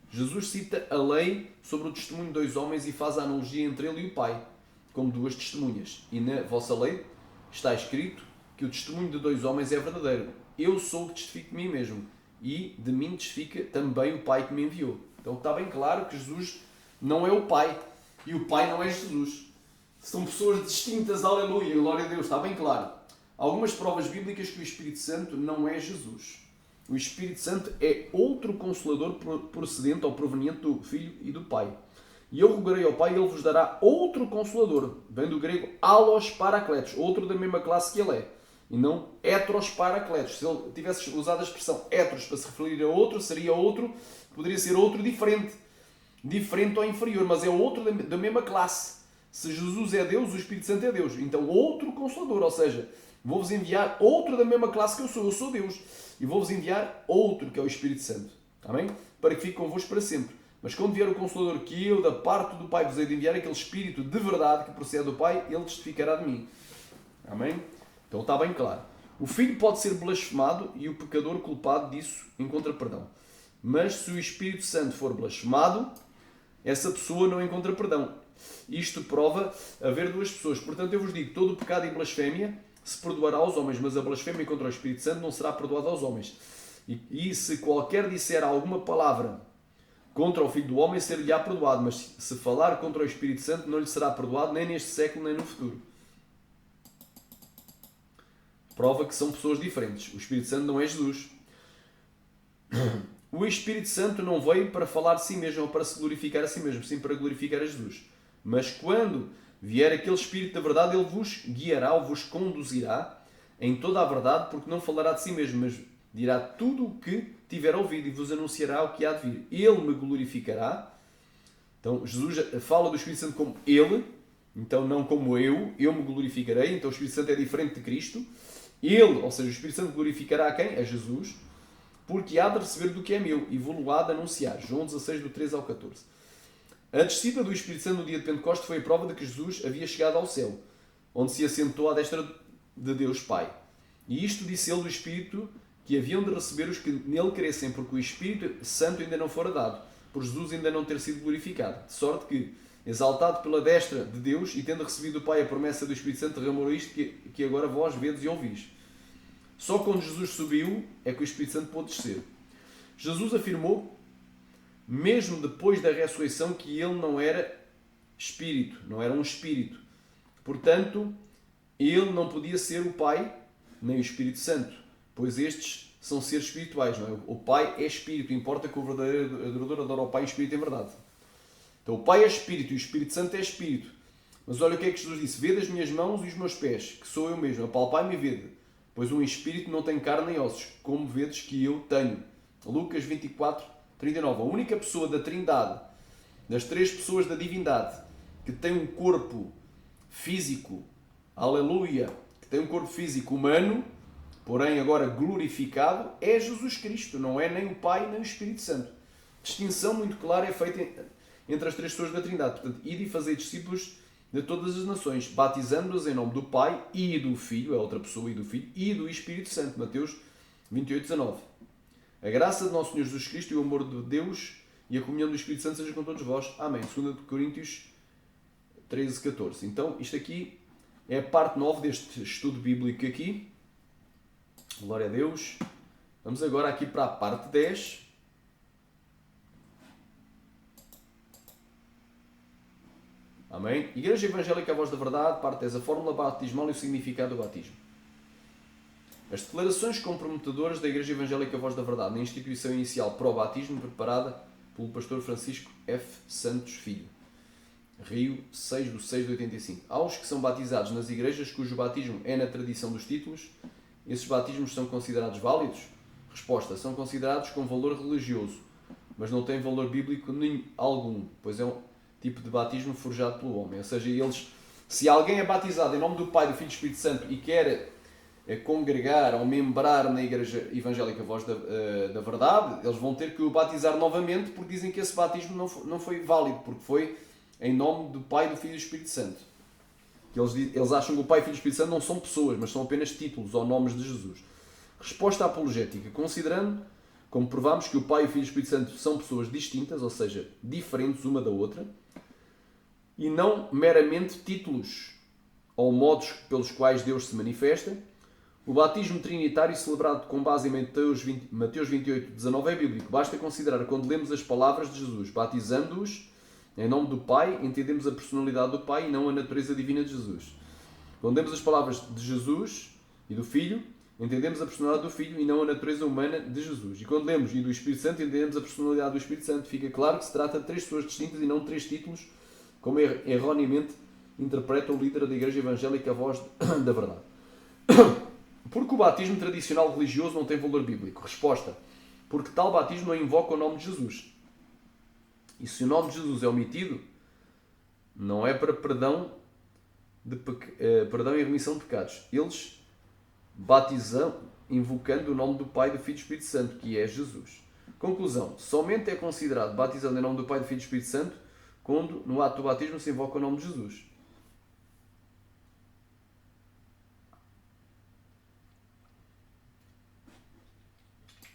Jesus cita a lei sobre o testemunho de dois homens e faz a analogia entre ele e o Pai, como duas testemunhas. E na vossa lei está escrito que o testemunho de dois homens é verdadeiro. Eu sou o que testifico de mim mesmo, e de mim testifica também o Pai que me enviou. Então está bem claro que Jesus não é o Pai, e o Pai não é Jesus. São pessoas distintas, aleluia, glória a Deus, está bem claro. Algumas provas bíblicas que o Espírito Santo não é Jesus. O Espírito Santo é outro Consolador procedente ou proveniente do Filho e do Pai. E eu rogarei ao Pai e Ele vos dará outro Consolador. Vem do grego allos parakletos, outro da mesma classe que Ele é. E não heteros parakletos. Se Ele tivesse usado a expressão heteros para se referir a outro, seria outro, poderia ser outro diferente. Diferente ou inferior, mas é outro da mesma classe. Se Jesus é Deus, o Espírito Santo é Deus. Então outro Consolador, ou seja, vou-vos enviar outro da mesma classe que eu sou Deus. E vou-vos enviar outro, que é o Espírito Santo. Amém? Para que fique convosco para sempre. Mas quando vier o Consolador que eu, da parte do Pai, vos hei de enviar, aquele Espírito de verdade que procede do Pai, ele testificará de mim. Amém? Então está bem claro. O Filho pode ser blasfemado e o pecador culpado disso encontra perdão. Mas se o Espírito Santo for blasfemado, essa pessoa não encontra perdão. Isto prova haver duas pessoas. Portanto, eu vos digo, todo o pecado e blasfémia se perdoará aos homens, mas a blasfémia contra o Espírito Santo não será perdoada aos homens. E se qualquer disser alguma palavra contra o Filho do Homem, ser-lhe-á perdoado, mas se falar contra o Espírito Santo, não lhe será perdoado, nem neste século, nem no futuro. Prova que são pessoas diferentes. O Espírito Santo não é Jesus. O Espírito Santo não veio para falar de si mesmo ou para se glorificar a si mesmo, sim para glorificar a Jesus. Mas quando vier aquele Espírito da verdade, ele vos guiará ou vos conduzirá em toda a verdade, porque não falará de si mesmo, mas dirá tudo o que tiver ouvido e vos anunciará o que há de vir. Ele me glorificará. Então, Jesus fala do Espírito Santo como Ele, então não como eu me glorificarei. Então, o Espírito Santo é diferente de Cristo. Ele, ou seja, o Espírito Santo glorificará a quem? A Jesus, porque há de receber do que é meu e vou-lo há de anunciar. João 16, do 13 ao 14. A descida do Espírito Santo no dia de Pentecostes foi a prova de que Jesus havia chegado ao céu, onde se assentou à destra de Deus Pai. E isto disse ele do Espírito que haviam de receber os que nele crescem, porque o Espírito Santo ainda não fora dado, por Jesus ainda não ter sido glorificado. De sorte que, exaltado pela destra de Deus e tendo recebido do Pai a promessa do Espírito Santo, derramou isto que agora vós vedes e ouvis. Só quando Jesus subiu é que o Espírito Santo pôde descer. Jesus afirmou, mesmo depois da ressurreição, que ele não era espírito, não era um espírito. Portanto, ele não podia ser o Pai nem o Espírito Santo, pois estes são seres espirituais, não é? O Pai é espírito, importa que o verdadeiro adorador adore ao Pai e o Espírito em verdade. Então o Pai é espírito e o Espírito Santo é espírito. Mas olha o que é que Jesus disse: vede as minhas mãos e os meus pés, que sou eu mesmo, apalpai-me e vede, pois um espírito não tem carne nem ossos, como vedes que eu tenho. Lucas 24, 39. A única pessoa da Trindade, das três pessoas da divindade, que tem um corpo físico, aleluia, que tem um corpo físico humano, porém agora glorificado, é Jesus Cristo, não é nem o Pai nem o Espírito Santo. Distinção muito clara é feita entre as três pessoas da Trindade. Portanto, ide e fazer discípulos de todas as nações, batizando-os em nome do Pai e do Filho, é outra pessoa, e do Filho, e do Espírito Santo. Mateus 28, 19. A graça de nosso Senhor Jesus Cristo e o amor de Deus e a comunhão do Espírito Santo seja com todos vós. Amém. 2 Coríntios 13, 14. Então, isto aqui é a parte 9 deste estudo bíblico aqui. Glória a Deus. Vamos agora aqui para a parte 10. Amém? Igreja Evangélica, a voz da verdade, parte 10. A fórmula batismal e o significado do batismo. As declarações comprometedoras da Igreja Evangélica Voz da Verdade, na instituição inicial pró-batismo, preparada pelo pastor Francisco F. Santos Filho. Rio, 6/6/85. Aos que são batizados nas igrejas cujo batismo é na tradição dos títulos, esses batismos são considerados válidos? Resposta: são considerados com valor religioso, mas não têm valor bíblico nenhum, algum, pois é um tipo de batismo forjado pelo homem. Ou seja, se alguém é batizado em nome do Pai, do Filho e do Espírito Santo e quer congregar ou membrar na Igreja Evangélica Voz da Verdade, eles vão ter que o batizar novamente, porque dizem que esse batismo não foi válido, porque foi em nome do Pai, do Filho e do Espírito Santo. Eles acham que o Pai, o Filho e o Espírito Santo não são pessoas, mas são apenas títulos ou nomes de Jesus. Resposta apologética. Considerando, como provamos, que o Pai, o Filho e o Espírito Santo são pessoas distintas, ou seja, diferentes uma da outra, e não meramente títulos ou modos pelos quais Deus se manifesta, o batismo trinitário celebrado com base em Mateus 28:19 é bíblico. Basta considerar quando lemos as palavras de Jesus, batizando-os em nome do Pai, entendemos a personalidade do Pai e não a natureza divina de Jesus. Quando lemos as palavras de Jesus e do Filho, entendemos a personalidade do Filho e não a natureza humana de Jesus. E quando lemos e do Espírito Santo, entendemos a personalidade do Espírito Santo. Fica claro que se trata de três pessoas distintas e não três títulos, como erroneamente interpreta o líder da Igreja Evangélica Voz da Verdade. Porque o batismo tradicional religioso não tem valor bíblico? Resposta: porque tal batismo não invoca o nome de Jesus. E se o nome de Jesus é omitido, não é para perdão e remissão de pecados. Eles batizam invocando o nome do Pai, do Filho e do Espírito Santo, que é Jesus. Conclusão: somente é considerado batizado em nome do Pai, do Filho e do Espírito Santo quando no ato do batismo se invoca o nome de Jesus.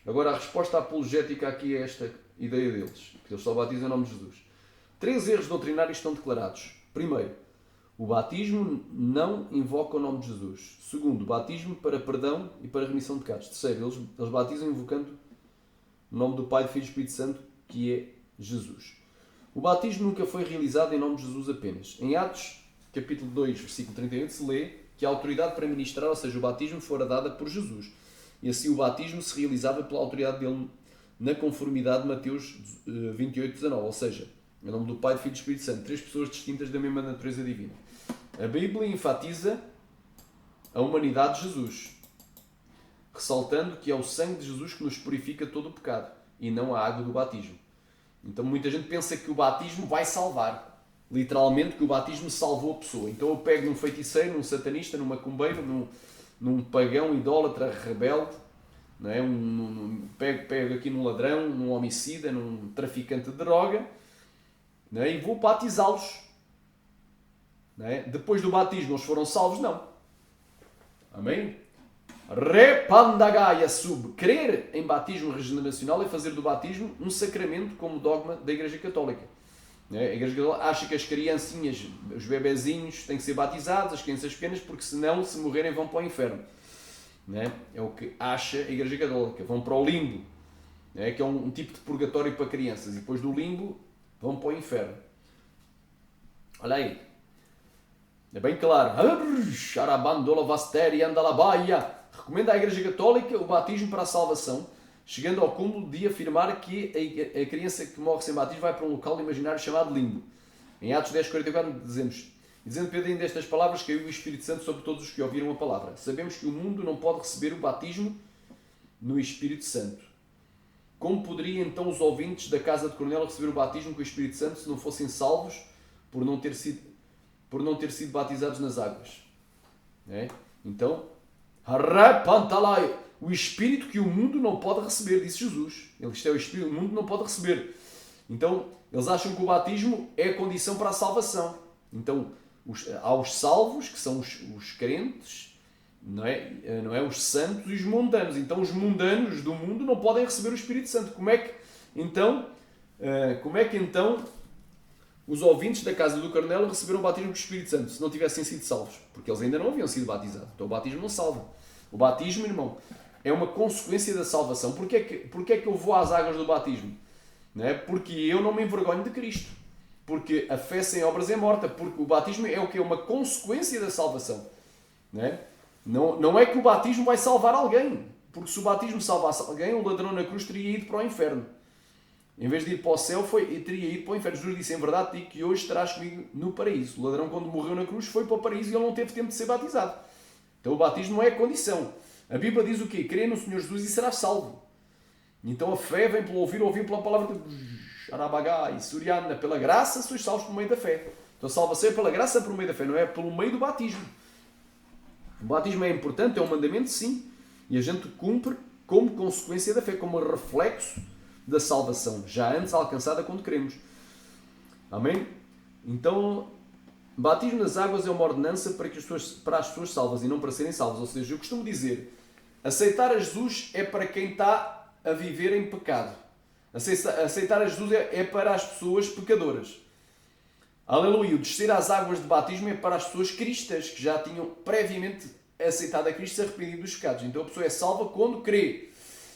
Agora, a resposta apologética aqui é esta ideia deles, que eles só batizam em nome de Jesus. 3 erros doutrinários estão declarados. Primeiro, o batismo não invoca o nome de Jesus. Segundo, o batismo para perdão e para remissão de pecados. Terceiro, eles batizam invocando o nome do Pai, do Filho e do Espírito Santo, que é Jesus. O batismo nunca foi realizado em nome de Jesus apenas. Em Atos, capítulo 2, versículo 38, se lê que a autoridade para ministrar, ou seja, o batismo, fora dada por Jesus. E assim o batismo se realizava pela autoridade dele na conformidade de Mateus 28:19, ou seja, em nome do Pai, do Filho e do Espírito Santo, 3 pessoas distintas da mesma natureza divina. A Bíblia enfatiza a humanidade de Jesus, ressaltando que é o sangue de Jesus que nos purifica todo o pecado e não a água do batismo. Então muita gente pensa que o batismo vai salvar, literalmente que o batismo salvou a pessoa. Então eu pego num feiticeiro, num satanista, num macumbeiro, num pagão idólatra rebelde, não é? Pego aqui num ladrão, num homicida, num traficante de droga, não é? E vou batizá-los. Não é? Depois do batismo eles foram salvos? Não. Amém? Repandagaia sub. Crer em batismo regeneracional é fazer do batismo um sacramento como dogma da Igreja Católica. A Igreja Católica acha que as criancinhas, os bebezinhos, têm que ser batizados, as crianças pequenas, porque senão, se morrerem, vão para o inferno. É o que acha a Igreja Católica. Vão para o limbo, que é um tipo de purgatório para crianças. E depois do limbo, vão para o inferno. Olha aí. É bem claro. Recomenda à Igreja Católica o batismo para a salvação, chegando ao cúmulo de afirmar que a criança que morre sem batismo vai para um local imaginário chamado limbo. Em Atos 10:44 dizemos: e dizendo Pedro ainda estas palavras, caiu o Espírito Santo sobre todos os que ouviram a palavra. Sabemos que o mundo não pode receber o batismo no Espírito Santo. Como poderia então os ouvintes da casa de Cornélio receber o batismo com o Espírito Santo se não fossem salvos por não ter sido batizados nas águas? Então, o Espírito que o mundo não pode receber, disse Jesus. Isto é o Espírito que o mundo não pode receber. Então, eles acham que o batismo é a condição para a salvação. Então, há os salvos, que são os crentes, não é? Os santos e os mundanos. Então, os mundanos do mundo não podem receber o Espírito Santo. Como é que então os ouvintes da casa do Cornélio receberam o batismo do Espírito Santo, se não tivessem sido salvos? Porque eles ainda não haviam sido batizados. Então, o batismo não salva. O batismo, irmão, é uma consequência da salvação. Porquê é que eu vou às águas do batismo? Não é? Porque eu não me envergonho de Cristo. Porque a fé sem obras é morta. Porque o batismo é o que? É uma consequência da salvação. Não é? Não é que o batismo vai salvar alguém, porque se o batismo salvasse alguém, o ladrão na cruz teria ido para o inferno. Em vez de ir para o céu, teria ido para o inferno. Jesus disse, em verdade, digo que hoje estarás comigo no paraíso. O ladrão, quando morreu na cruz, foi para o paraíso e ele não teve tempo de ser batizado. Então o batismo não é condição. A Bíblia diz o quê? Crê no Senhor Jesus e serás salvo. Então a fé vem pelo ouvir pela palavra de Arabagai, Suriana. Pela graça sois salvos por meio da fé. Então a salvação é pela graça por meio da fé, não é pelo meio do batismo. O batismo é importante, é um mandamento, sim. E a gente cumpre como consequência da fé, como reflexo da salvação, já antes alcançada quando queremos. Amém? Então, batismo nas águas é uma ordenança para as pessoas salvas e não para serem salvas. Ou seja, eu costumo dizer, aceitar a Jesus é para quem está a viver em pecado. Aceitar a Jesus é para as pessoas pecadoras. Aleluia! O descer às águas de batismo é para as pessoas cristãs, que já tinham previamente aceitado a Cristo e se arrependido dos pecados. Então a pessoa é salva quando crê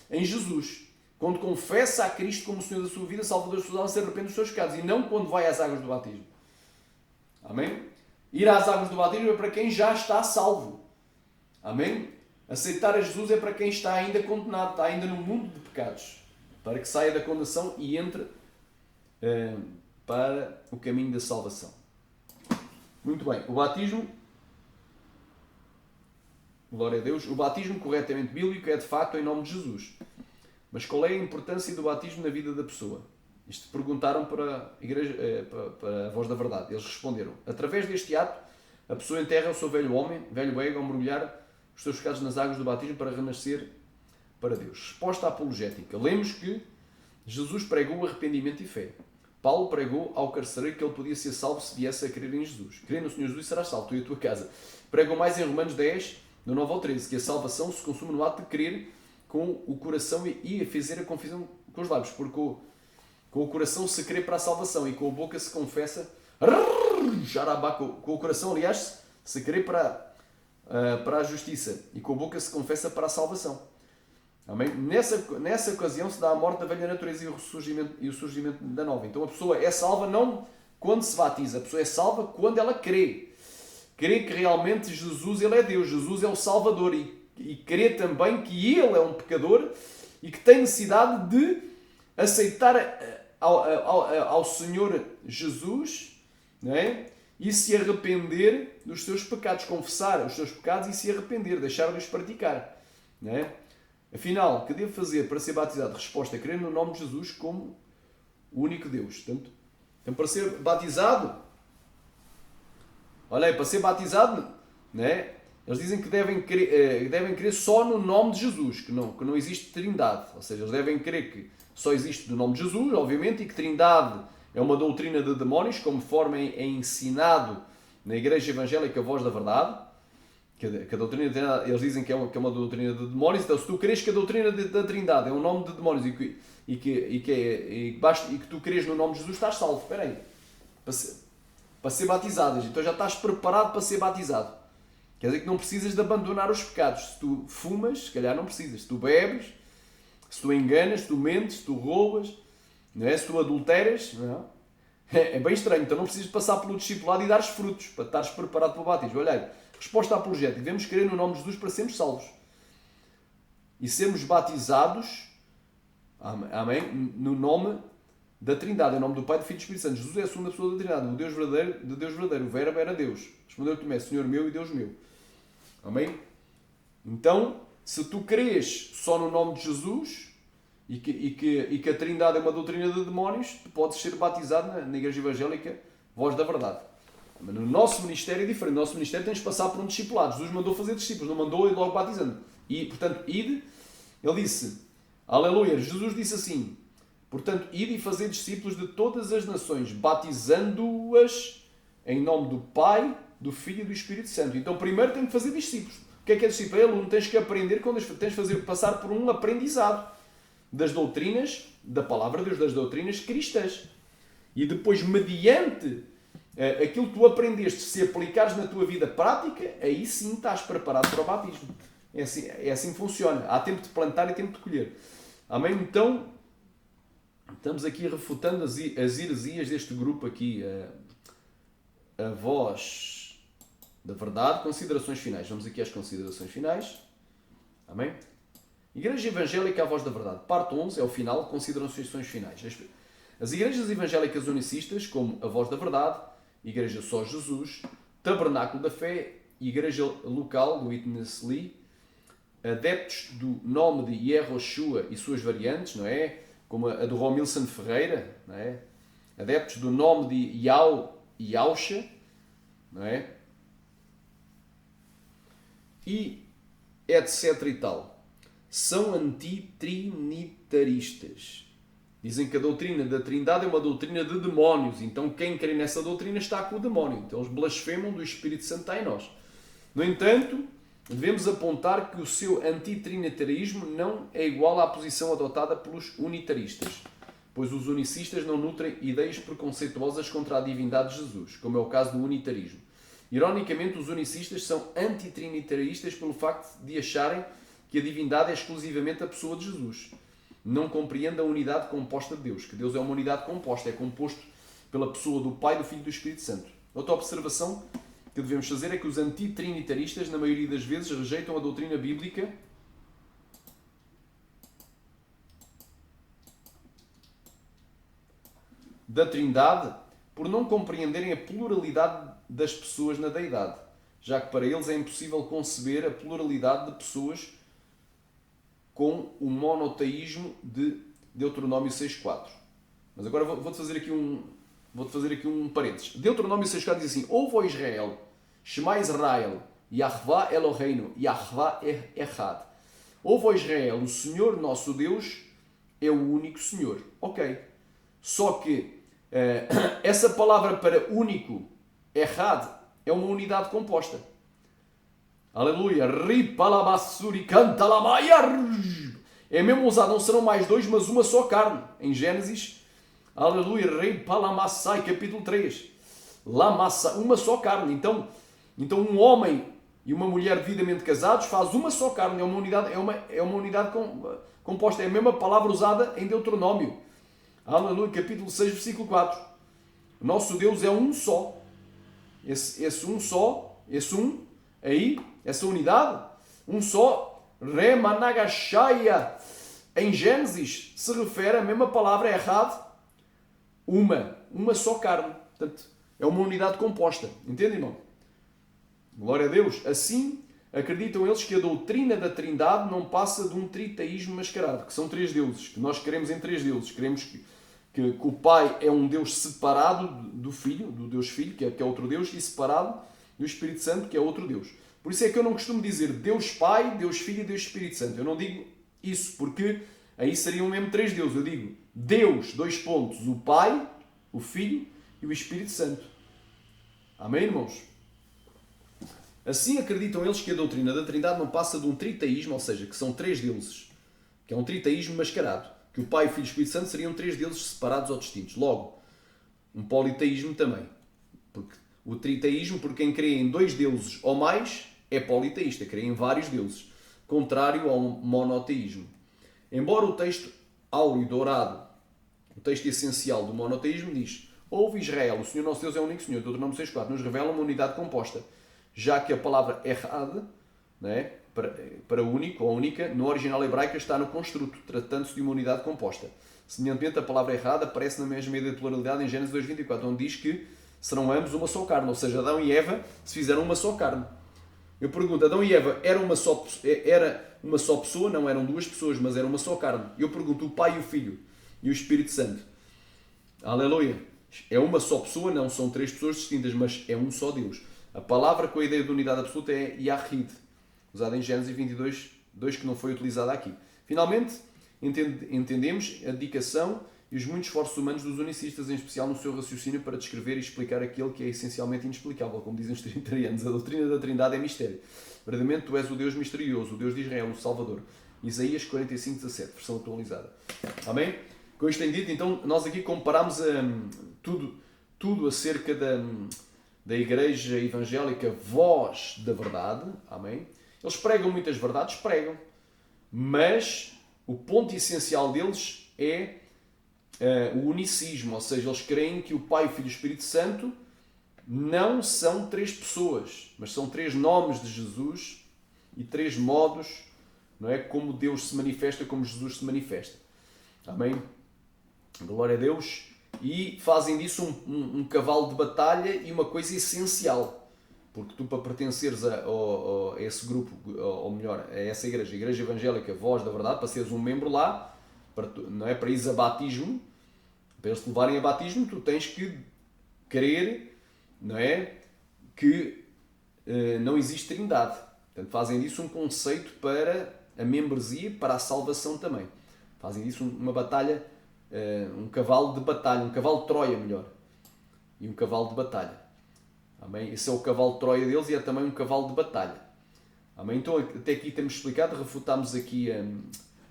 em Jesus. Quando confessa a Cristo como o Senhor da sua vida, Salvador da sua alma, se arrepende dos seus pecados. E não quando vai às águas do batismo. Amém? Ir às águas do batismo é para quem já está salvo. Amém? Aceitar a Jesus é para quem está ainda condenado, está ainda no mundo de pecados. Para que saia da condenação e entre para o caminho da salvação. Muito bem. O batismo, glória a Deus, o batismo corretamente bíblico é de facto em nome de Jesus. Mas qual é a importância do batismo na vida da pessoa? Isto perguntaram para a igreja, para a Voz da Verdade. Eles responderam: através deste ato, a pessoa enterra o seu velho homem, velho ego, ao mergulhar os seus pecados nas águas do batismo para renascer para Deus. Resposta apologética. Lemos que Jesus pregou o arrependimento e fé. Paulo pregou ao carcereiro que ele podia ser salvo se viesse a crer em Jesus. Crer no Senhor Jesus e serás salvo, tu e a tua casa. Pregou mais em Romanos 10, do 9 ao 13, que a salvação se consuma no ato de crer com o coração e a fazer a confissão com os lábios, porque com o coração se crê para a salvação e com a boca se confessa, com o coração, aliás, se crê para a justiça e com a boca se confessa para a salvação. Amém? Nessa ocasião se dá a morte da velha natureza e o surgimento da nova. Então a pessoa é salva não quando se batiza, a pessoa é salva quando ela crê. Crê que realmente Jesus ele é Deus, Jesus é o Salvador e crê também que ele é um pecador e que tem necessidade de aceitar ao Senhor Jesus, não é? E se arrepender dos seus pecados, confessar os seus pecados e se arrepender, deixar de os praticar. Não é? Afinal, o que devo fazer para ser batizado? Resposta: crer no nome de Jesus como o único Deus. Então para ser batizado, olha aí, para ser batizado, não é? Eles dizem que devem crer só no nome de Jesus, que não existe trindade. Ou seja, eles devem crer que só existe do nome de Jesus, obviamente, e que trindade é uma doutrina de demónios, conforme é ensinado na Igreja Evangélica Voz da Verdade. Que a doutrina de trindade, eles dizem que é uma doutrina de demónios. Então, se tu crees que a doutrina da trindade é um nome de demónios e que tu crees no nome de Jesus, estás salvo. Espera aí. Para ser batizado. Então já estás preparado para ser batizado. Quer dizer que não precisas de abandonar os pecados. Se tu fumas, se calhar não precisas. Se tu bebes, se tu enganas, se tu mentes, se tu roubas, não é? Se tu adulteras, não é? É bem estranho. Então não precisas passar pelo discipulado e dares frutos para estares preparado para o batismo. Olha aí, resposta apologética. Devemos crer no nome de Jesus para sermos salvos. E sermos batizados, amém, no nome da Trindade, em nome do Pai, do Filho e do Espírito Santo. Jesus é a segunda pessoa da Trindade, o Deus verdadeiro, de Deus verdadeiro. O Verbo era Deus. Respondeu Tomé: Senhor meu e Deus meu. Amém? Então, se tu crês só no nome de Jesus e que a Trindade é uma doutrina de demónios, tu podes ser batizado na Igreja Evangélica Voz da Verdade. Mas no nosso ministério é diferente. No nosso ministério tens de passar por um discipulado. Jesus mandou fazer discípulos, não mandou ir logo batizando. E, portanto, ide, ele disse, aleluia, Jesus disse assim, portanto, ide e fazer discípulos de todas as nações, batizando-as em nome do Pai, do Filho e do Espírito Santo. Então, primeiro tem que fazer discípulos. O que é discípulo? É aluno. Tens que aprender, tens de passar por um aprendizado das doutrinas da Palavra de Deus, das doutrinas cristãs. E depois, mediante aquilo que tu aprendeste, se aplicares na tua vida prática, aí sim estás preparado para o batismo. É assim que funciona. Há tempo de plantar e tempo de colher. Amém? Então, estamos aqui refutando as heresias deste grupo aqui. A voz da verdade. Considerações finais. Vamos aqui às considerações finais. Amém? Igreja Evangélica, a voz da verdade. Parte 11 é o final, considerações finais. As igrejas evangélicas unicistas, como a voz da verdade, Igreja Só Jesus, Tabernáculo da Fé, Igreja Local, Witness Lee, adeptos do nome de Yehoshua e suas variantes, não é? Como a do Romilson Ferreira, não é? Adeptos do nome de Yausha, não é? E etc e tal. São antitrinitaristas. Dizem que a doutrina da Trindade é uma doutrina de demónios. Então quem crê nessa doutrina está com o demónio. Então eles blasfemam do Espírito Santo está em nós. No entanto, devemos apontar que o seu antitrinitarismo não é igual à posição adotada pelos unitaristas, pois os unicistas não nutrem ideias preconceituosas contra a divindade de Jesus, como é o caso do unitarismo. Ironicamente, os unicistas são antitrinitaristas pelo facto de acharem que a divindade é exclusivamente a pessoa de Jesus. Não compreendem a unidade composta de Deus, que Deus é uma unidade composta, é composto pela pessoa do Pai, do Filho e do Espírito Santo. Outra observação que devemos fazer é que os antitrinitaristas, na maioria das vezes, rejeitam a doutrina bíblica da Trindade por não compreenderem a pluralidade das pessoas na deidade, já que para eles é impossível conceber a pluralidade de pessoas com o monoteísmo de Deuteronômio 6.4. Mas agora vou-te fazer aqui um parênteses. Deuteronômio 6.4 diz assim: Ouve, ó Israel, Shema Israel, Yahvah Eloheinu, Yahvah Echad. Ouve, ó Israel, o Senhor nosso Deus é o único Senhor. Ok. Só que essa palavra para único, Echad, é uma unidade composta. Aleluia. Ripalabassuri cantalamaiar. É mesmo usado, não serão mais dois, mas uma só carne. Em Gênesis, aleluia. Ripalamassai, capítulo 3. Lamassa, uma só carne. Então um homem e uma mulher devidamente casados faz uma só carne. É uma unidade composta. É a mesma palavra usada em Deuteronômio. Aleluia, capítulo 6, versículo 4. O nosso Deus é um só. Esse um só, essa unidade, um só, Remanagashaya, em Gênesis, se refere à mesma palavra errado, uma só carne. Portanto, é uma unidade composta. Entende, irmão? Glória a Deus. Assim, acreditam eles que a doutrina da Trindade não passa de um triteísmo mascarado, que são três deuses, que nós cremos em três deuses. Cremos que o Pai é um Deus separado do Filho, do Deus Filho, que é outro Deus, e separado do Espírito Santo, que é outro Deus. Por isso é que eu não costumo dizer Deus Pai, Deus Filho e Deus Espírito Santo. Eu não digo isso, porque aí seriam mesmo três deuses. Eu digo Deus, o Pai, o Filho e o Espírito Santo. Amém, irmãos? Assim acreditam eles que a doutrina da Trindade não passa de um triteísmo, ou seja, que são três deuses, que é um triteísmo mascarado, que o Pai, o Filho e o Espírito Santo seriam três deuses separados ou distintos. Logo, um politeísmo também. Porque o triteísmo, por quem crê em dois deuses ou mais, é politeísta, crê em vários deuses, contrário ao monoteísmo. Embora o texto áureo e dourado, o texto essencial do monoteísmo diz: Ouve Israel, o Senhor nosso Deus é o único Senhor, Deuteronômio 6.4, nos revela uma unidade composta, já que a palavra errad, né, para único ou única, no original hebraico está no construto, tratando-se de uma unidade composta. Semelhantemente, a palavra errada aparece na mesma ideia de pluralidade em Gênesis 2.24, onde diz que serão ambos uma só carne, ou seja, Adão e Eva se fizeram uma só carne. Eu pergunto, Adão e Eva era uma só pessoa? Não, eram duas pessoas, mas era uma só carne. Eu pergunto, o Pai e o Filho e o Espírito Santo. Aleluia. É uma só pessoa? Não, são três pessoas distintas, mas é um só Deus. A palavra com a ideia de unidade absoluta é Yahid, usada em Gênesis 22, que não foi utilizada aqui. Finalmente, entendemos a dedicação e os muitos esforços humanos dos unicistas, em especial no seu raciocínio para descrever e explicar aquele que é essencialmente inexplicável, como dizem os trinitarianos. A doutrina da Trindade é mistério. Verdadeiramente, tu és o Deus misterioso, o Deus de Israel, o Salvador. Isaías 45:17, versão atualizada. Amém? Com isto em dito, então, nós aqui comparamos tudo acerca da Igreja Evangélica Voz da Verdade. Amém? Eles pregam muitas verdades, pregam. Mas o ponto essencial deles é o unicismo, ou seja, eles creem que o Pai, o Filho e o Espírito Santo não são três pessoas, mas são três nomes de Jesus e três modos, não é? Como Deus se manifesta, como Jesus se manifesta. Amém? Glória a Deus. E fazem disso um cavalo de batalha e uma coisa essencial. Porque tu, para pertenceres a esse grupo, ou melhor, a essa igreja, a Igreja Evangélica Voz da Verdade, para seres um membro lá, não é? Para ires a batismo, para eles te levarem a batismo, tu tens que crer, não é? Que não existe trindade. Portanto, fazem disso um conceito para a membresia, para a salvação também. Fazem disso uma batalha, um cavalo de batalha, um cavalo de Troia, melhor. E um cavalo de batalha. Amém? Esse é o cavalo de Troia deles e é também um cavalo de batalha. Amém? Então, até aqui temos explicado, refutámos aqui,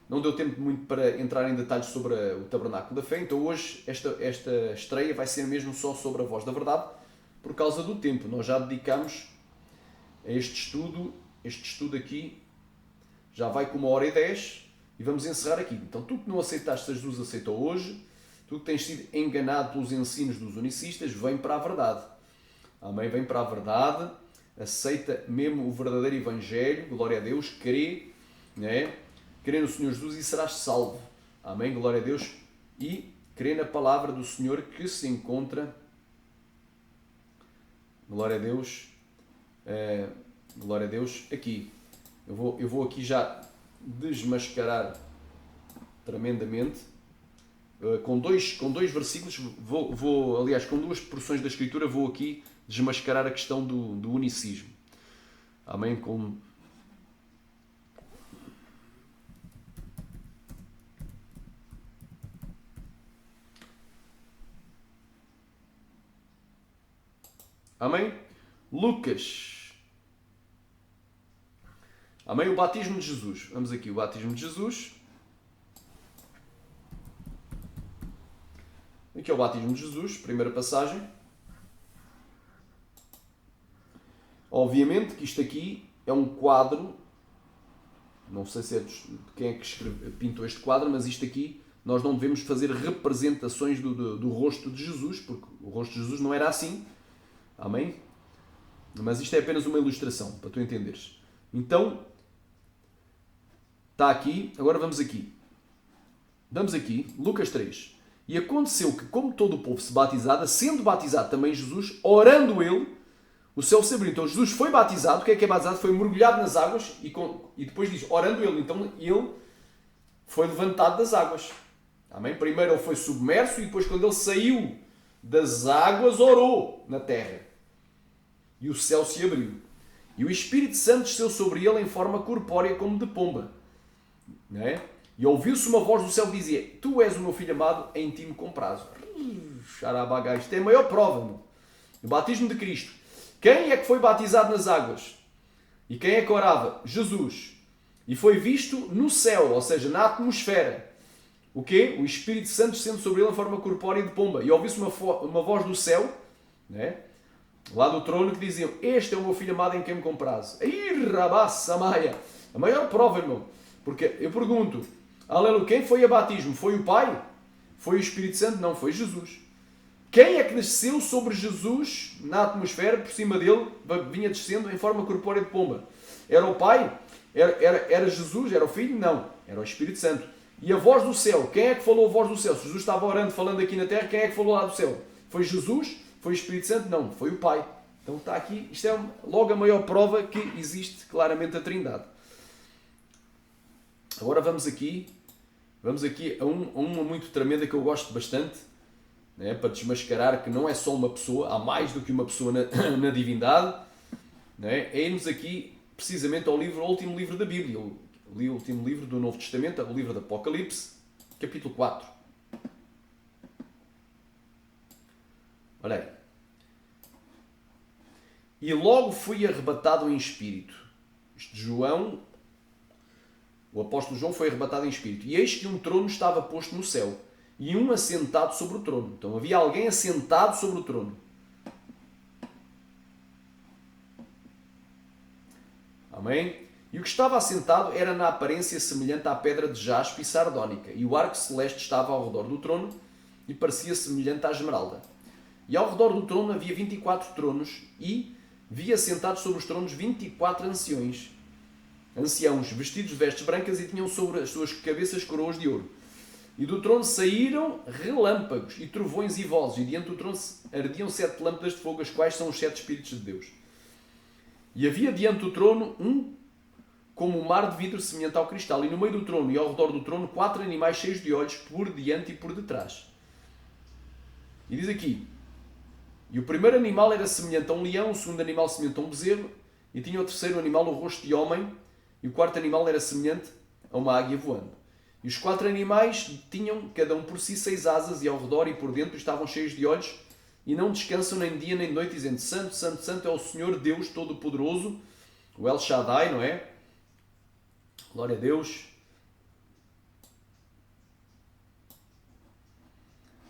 não deu tempo muito para entrar em detalhes sobre o Tabernáculo da Fé, então hoje esta estreia vai ser mesmo só sobre a Voz da Verdade, por causa do tempo. Nós já dedicamos a este estudo aqui, já vai com 1h10 e vamos encerrar aqui. Então, tu que não aceitaste, Jesus aceitou hoje, tu que tens sido enganado pelos ensinos dos unicistas, vem para a verdade. Amém? Vem para a verdade, aceita mesmo o verdadeiro Evangelho, glória a Deus, crê, né? Crê no Senhor Jesus e serás salvo. Amém? Glória a Deus. E crê na palavra do Senhor que se encontra, glória a Deus, glória a Deus, aqui. Eu vou aqui já desmascarar tremendamente, com dois versículos, aliás, com duas porções da Escritura, vou aqui desmascarar a questão do unicismo. Amém? Amém? Lucas. Amém? O batismo de Jesus. Vamos aqui, o batismo de Jesus. Aqui é o batismo de Jesus, primeira passagem. Obviamente que isto aqui é um quadro, não sei se é de quem é que pintou este quadro, mas isto aqui, nós não devemos fazer representações do rosto de Jesus, porque o rosto de Jesus não era assim. Amém? Mas isto é apenas uma ilustração, para tu entenderes. Então, está aqui, agora vamos aqui. Vamos aqui, Lucas 3. E aconteceu que, como todo o povo se batizava, sendo batizado também Jesus, orando ele, o céu se abriu. Então Jesus foi batizado. O que é batizado? Foi mergulhado nas águas e depois diz, orando ele. Então ele foi levantado das águas. Amém? Primeiro ele foi submerso e depois, quando ele saiu das águas, orou na terra. E o céu se abriu. E o Espírito Santo desceu sobre ele em forma corpórea como de pomba. Não é? E ouviu-se uma voz do céu que dizia, tu és o meu filho amado, em ti me comprazo. Xarabaga, isto é a maior prova, meu. O batismo de Cristo. Quem é que foi batizado nas águas? E quem é que orava? Jesus. E foi visto no céu, ou seja, na atmosfera. O quê? O Espírito Santo descendo sobre ele em forma corpórea de pomba. E ouviu-se uma voz do céu, né? Lá do trono, que diziam, este é o meu filho amado em quem me comprazo. Aí, rabaça, maia. A maior prova, irmão. Porque eu pergunto, aleluia, quem foi a batismo? Foi o Pai? Foi o Espírito Santo? Não, foi Jesus. Quem é que desceu sobre Jesus na atmosfera, por cima dele, vinha descendo em forma corpórea de pomba? Era o Pai? Era Jesus? Era o Filho? Não. Era o Espírito Santo. E a voz do céu? Quem é que falou a voz do céu? Se Jesus estava orando, falando aqui na terra, quem é que falou lá do céu? Foi Jesus? Foi o Espírito Santo? Não. Foi o Pai. Então está aqui. Isto é logo a maior prova que existe claramente a Trindade. Agora vamos aqui a uma muito tremenda que eu gosto bastante, né, para desmascarar que não é só uma pessoa, há mais do que uma pessoa na divindade, né, é irmos aqui precisamente ao último livro da Bíblia, o último livro do Novo Testamento, o livro do Apocalipse, capítulo 4. Olha aí. E logo fui arrebatado em espírito. Isto de João, o apóstolo João foi arrebatado em espírito. E eis que um trono estava posto no céu. E um assentado sobre o trono. Então havia alguém assentado sobre o trono. Amém? E o que estava assentado era na aparência semelhante à pedra de jaspe e sardónica. E o arco celeste estava ao redor do trono e parecia semelhante à esmeralda. E ao redor do trono havia 24 tronos e via sentados sobre os tronos 24 anciãos, vestidos de vestes brancas e tinham sobre as suas cabeças coroas de ouro. E do trono saíram relâmpagos e trovões e vozes, e diante do trono ardiam 7 lâmpadas de fogo, as quais são os 7 Espíritos de Deus. E havia diante do trono como um mar de vidro semelhante ao cristal, e no meio do trono e ao redor do trono 4 animais cheios de olhos por diante e por detrás. E diz aqui, e o primeiro animal era semelhante a um leão, o segundo animal semelhante a um bezerro, e tinha o terceiro animal o rosto de homem, e o quarto animal era semelhante a uma águia voando. E os 4 animais tinham, cada um por si, 6 asas, e ao redor e por dentro estavam cheios de olhos, e não descansam nem dia nem noite, dizendo: Santo, Santo, Santo é o Senhor Deus Todo-Poderoso, o El Shaddai, não é? Glória a Deus.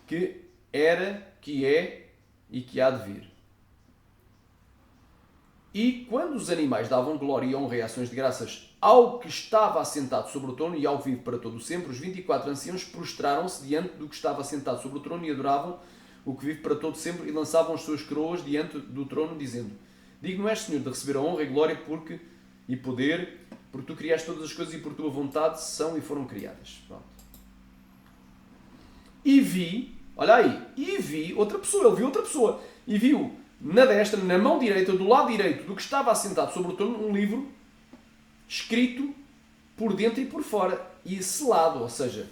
Que era, que é e que há de vir. E quando os animais davam glória e honra e ações de graças ao que estava assentado sobre o trono e ao vivo para todo o sempre, os 24 anciãos prostraram-se diante do que estava assentado sobre o trono e adoravam o que vive para todo o sempre e lançavam as suas coroas diante do trono, dizendo: Digno és, Senhor, de receber a honra e glória e poder, porque tu criaste todas as coisas e por tua vontade são e foram criadas. Pronto. E vi, olha aí, outra pessoa, ele viu outra pessoa, e viu na destra, na mão direita, do lado direito do que estava assentado sobre o trono, um livro escrito por dentro e por fora e selado, ou seja,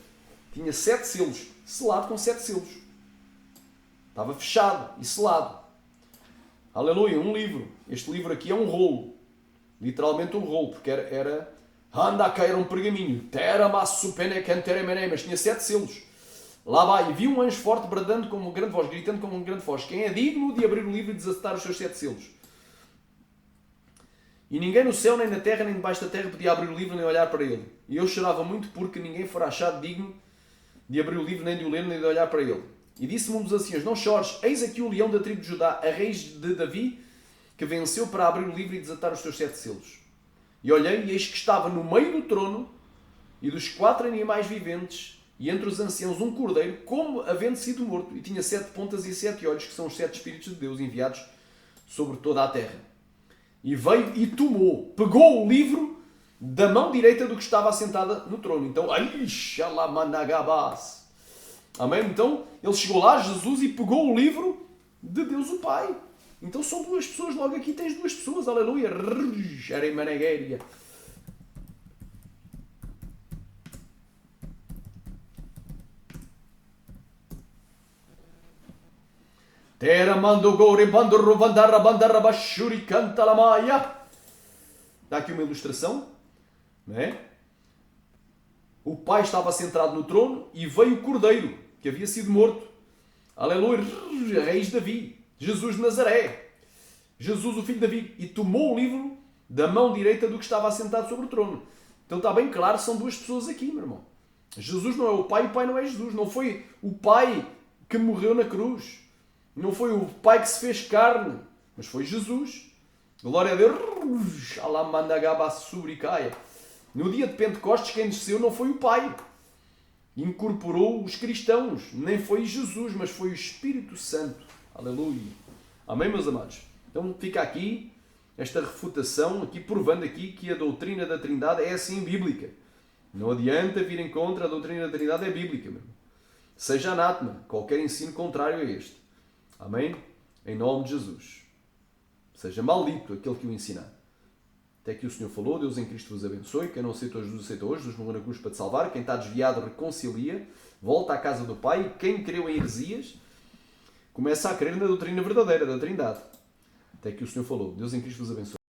tinha 7 selos, selado com 7 selos. Estava fechado e selado. Aleluia, um livro. Este livro aqui é um rolo. Literalmente um rolo, porque era anda a cair um pergaminho. Mas tinha 7 selos. Lá vai, e vi um anjo forte bradando com uma grande voz, gritando com uma grande voz: Quem é digno de abrir o livro e desatar os seus 7 selos? E ninguém no céu, nem na terra, nem debaixo da terra podia abrir o livro nem olhar para ele. E eu chorava muito porque ninguém fora achado digno de abrir o livro, nem de o ler, nem de olhar para ele. E disse-me um dos anciãos: Não chores, eis aqui o leão da tribo de Judá, a raiz de Davi, que venceu para abrir o livro e desatar os seus 7 selos. E olhei, e eis que estava no meio do trono e dos 4 animais viventes, e entre os anciãos um cordeiro, como havendo sido morto, e tinha 7 pontas e 7 olhos, que são os 7 Espíritos de Deus enviados sobre toda a terra. E veio e tomou, pegou o livro da mão direita do que estava assentada no trono. Então, amém? Então, ele chegou lá, Jesus, e pegou o livro de Deus o Pai. Então são 2 pessoas, logo aqui tens 2 pessoas, aleluia. Dá aqui uma ilustração, não é? O pai estava sentado no trono e veio o cordeiro, que havia sido morto. Aleluia, raiz de Davi, Jesus de Nazaré. Jesus, o filho de Davi, e tomou o livro da mão direita do que estava assentado sobre o trono. Então está bem claro, são 2 pessoas aqui, meu irmão. Jesus não é o pai não é Jesus. Não foi o pai que morreu na cruz. Não foi o pai que se fez carne, mas foi Jesus. Glória a Deus. No dia de Pentecostes, quem desceu não foi o pai. Incorporou os cristãos. Nem foi Jesus, mas foi o Espírito Santo. Aleluia. Amém, meus amados? Então fica aqui esta refutação, aqui provando aqui que a doutrina da Trindade é assim bíblica. Não adianta vir em contra, a doutrina da Trindade é bíblica. Mesmo. Seja anátema, qualquer ensino contrário a este. Amém? Em nome de Jesus. Seja maldito aquele que o ensinar. Até que o Senhor falou: Deus em Cristo vos abençoe. Quem não aceitou Jesus, aceita hoje. Jesus morreu na cruz para te salvar. Quem está desviado, reconcilia. Volta à casa do Pai. Quem creu em heresias, começa a crer na doutrina verdadeira da Trindade. Até que o Senhor falou: Deus em Cristo vos abençoe.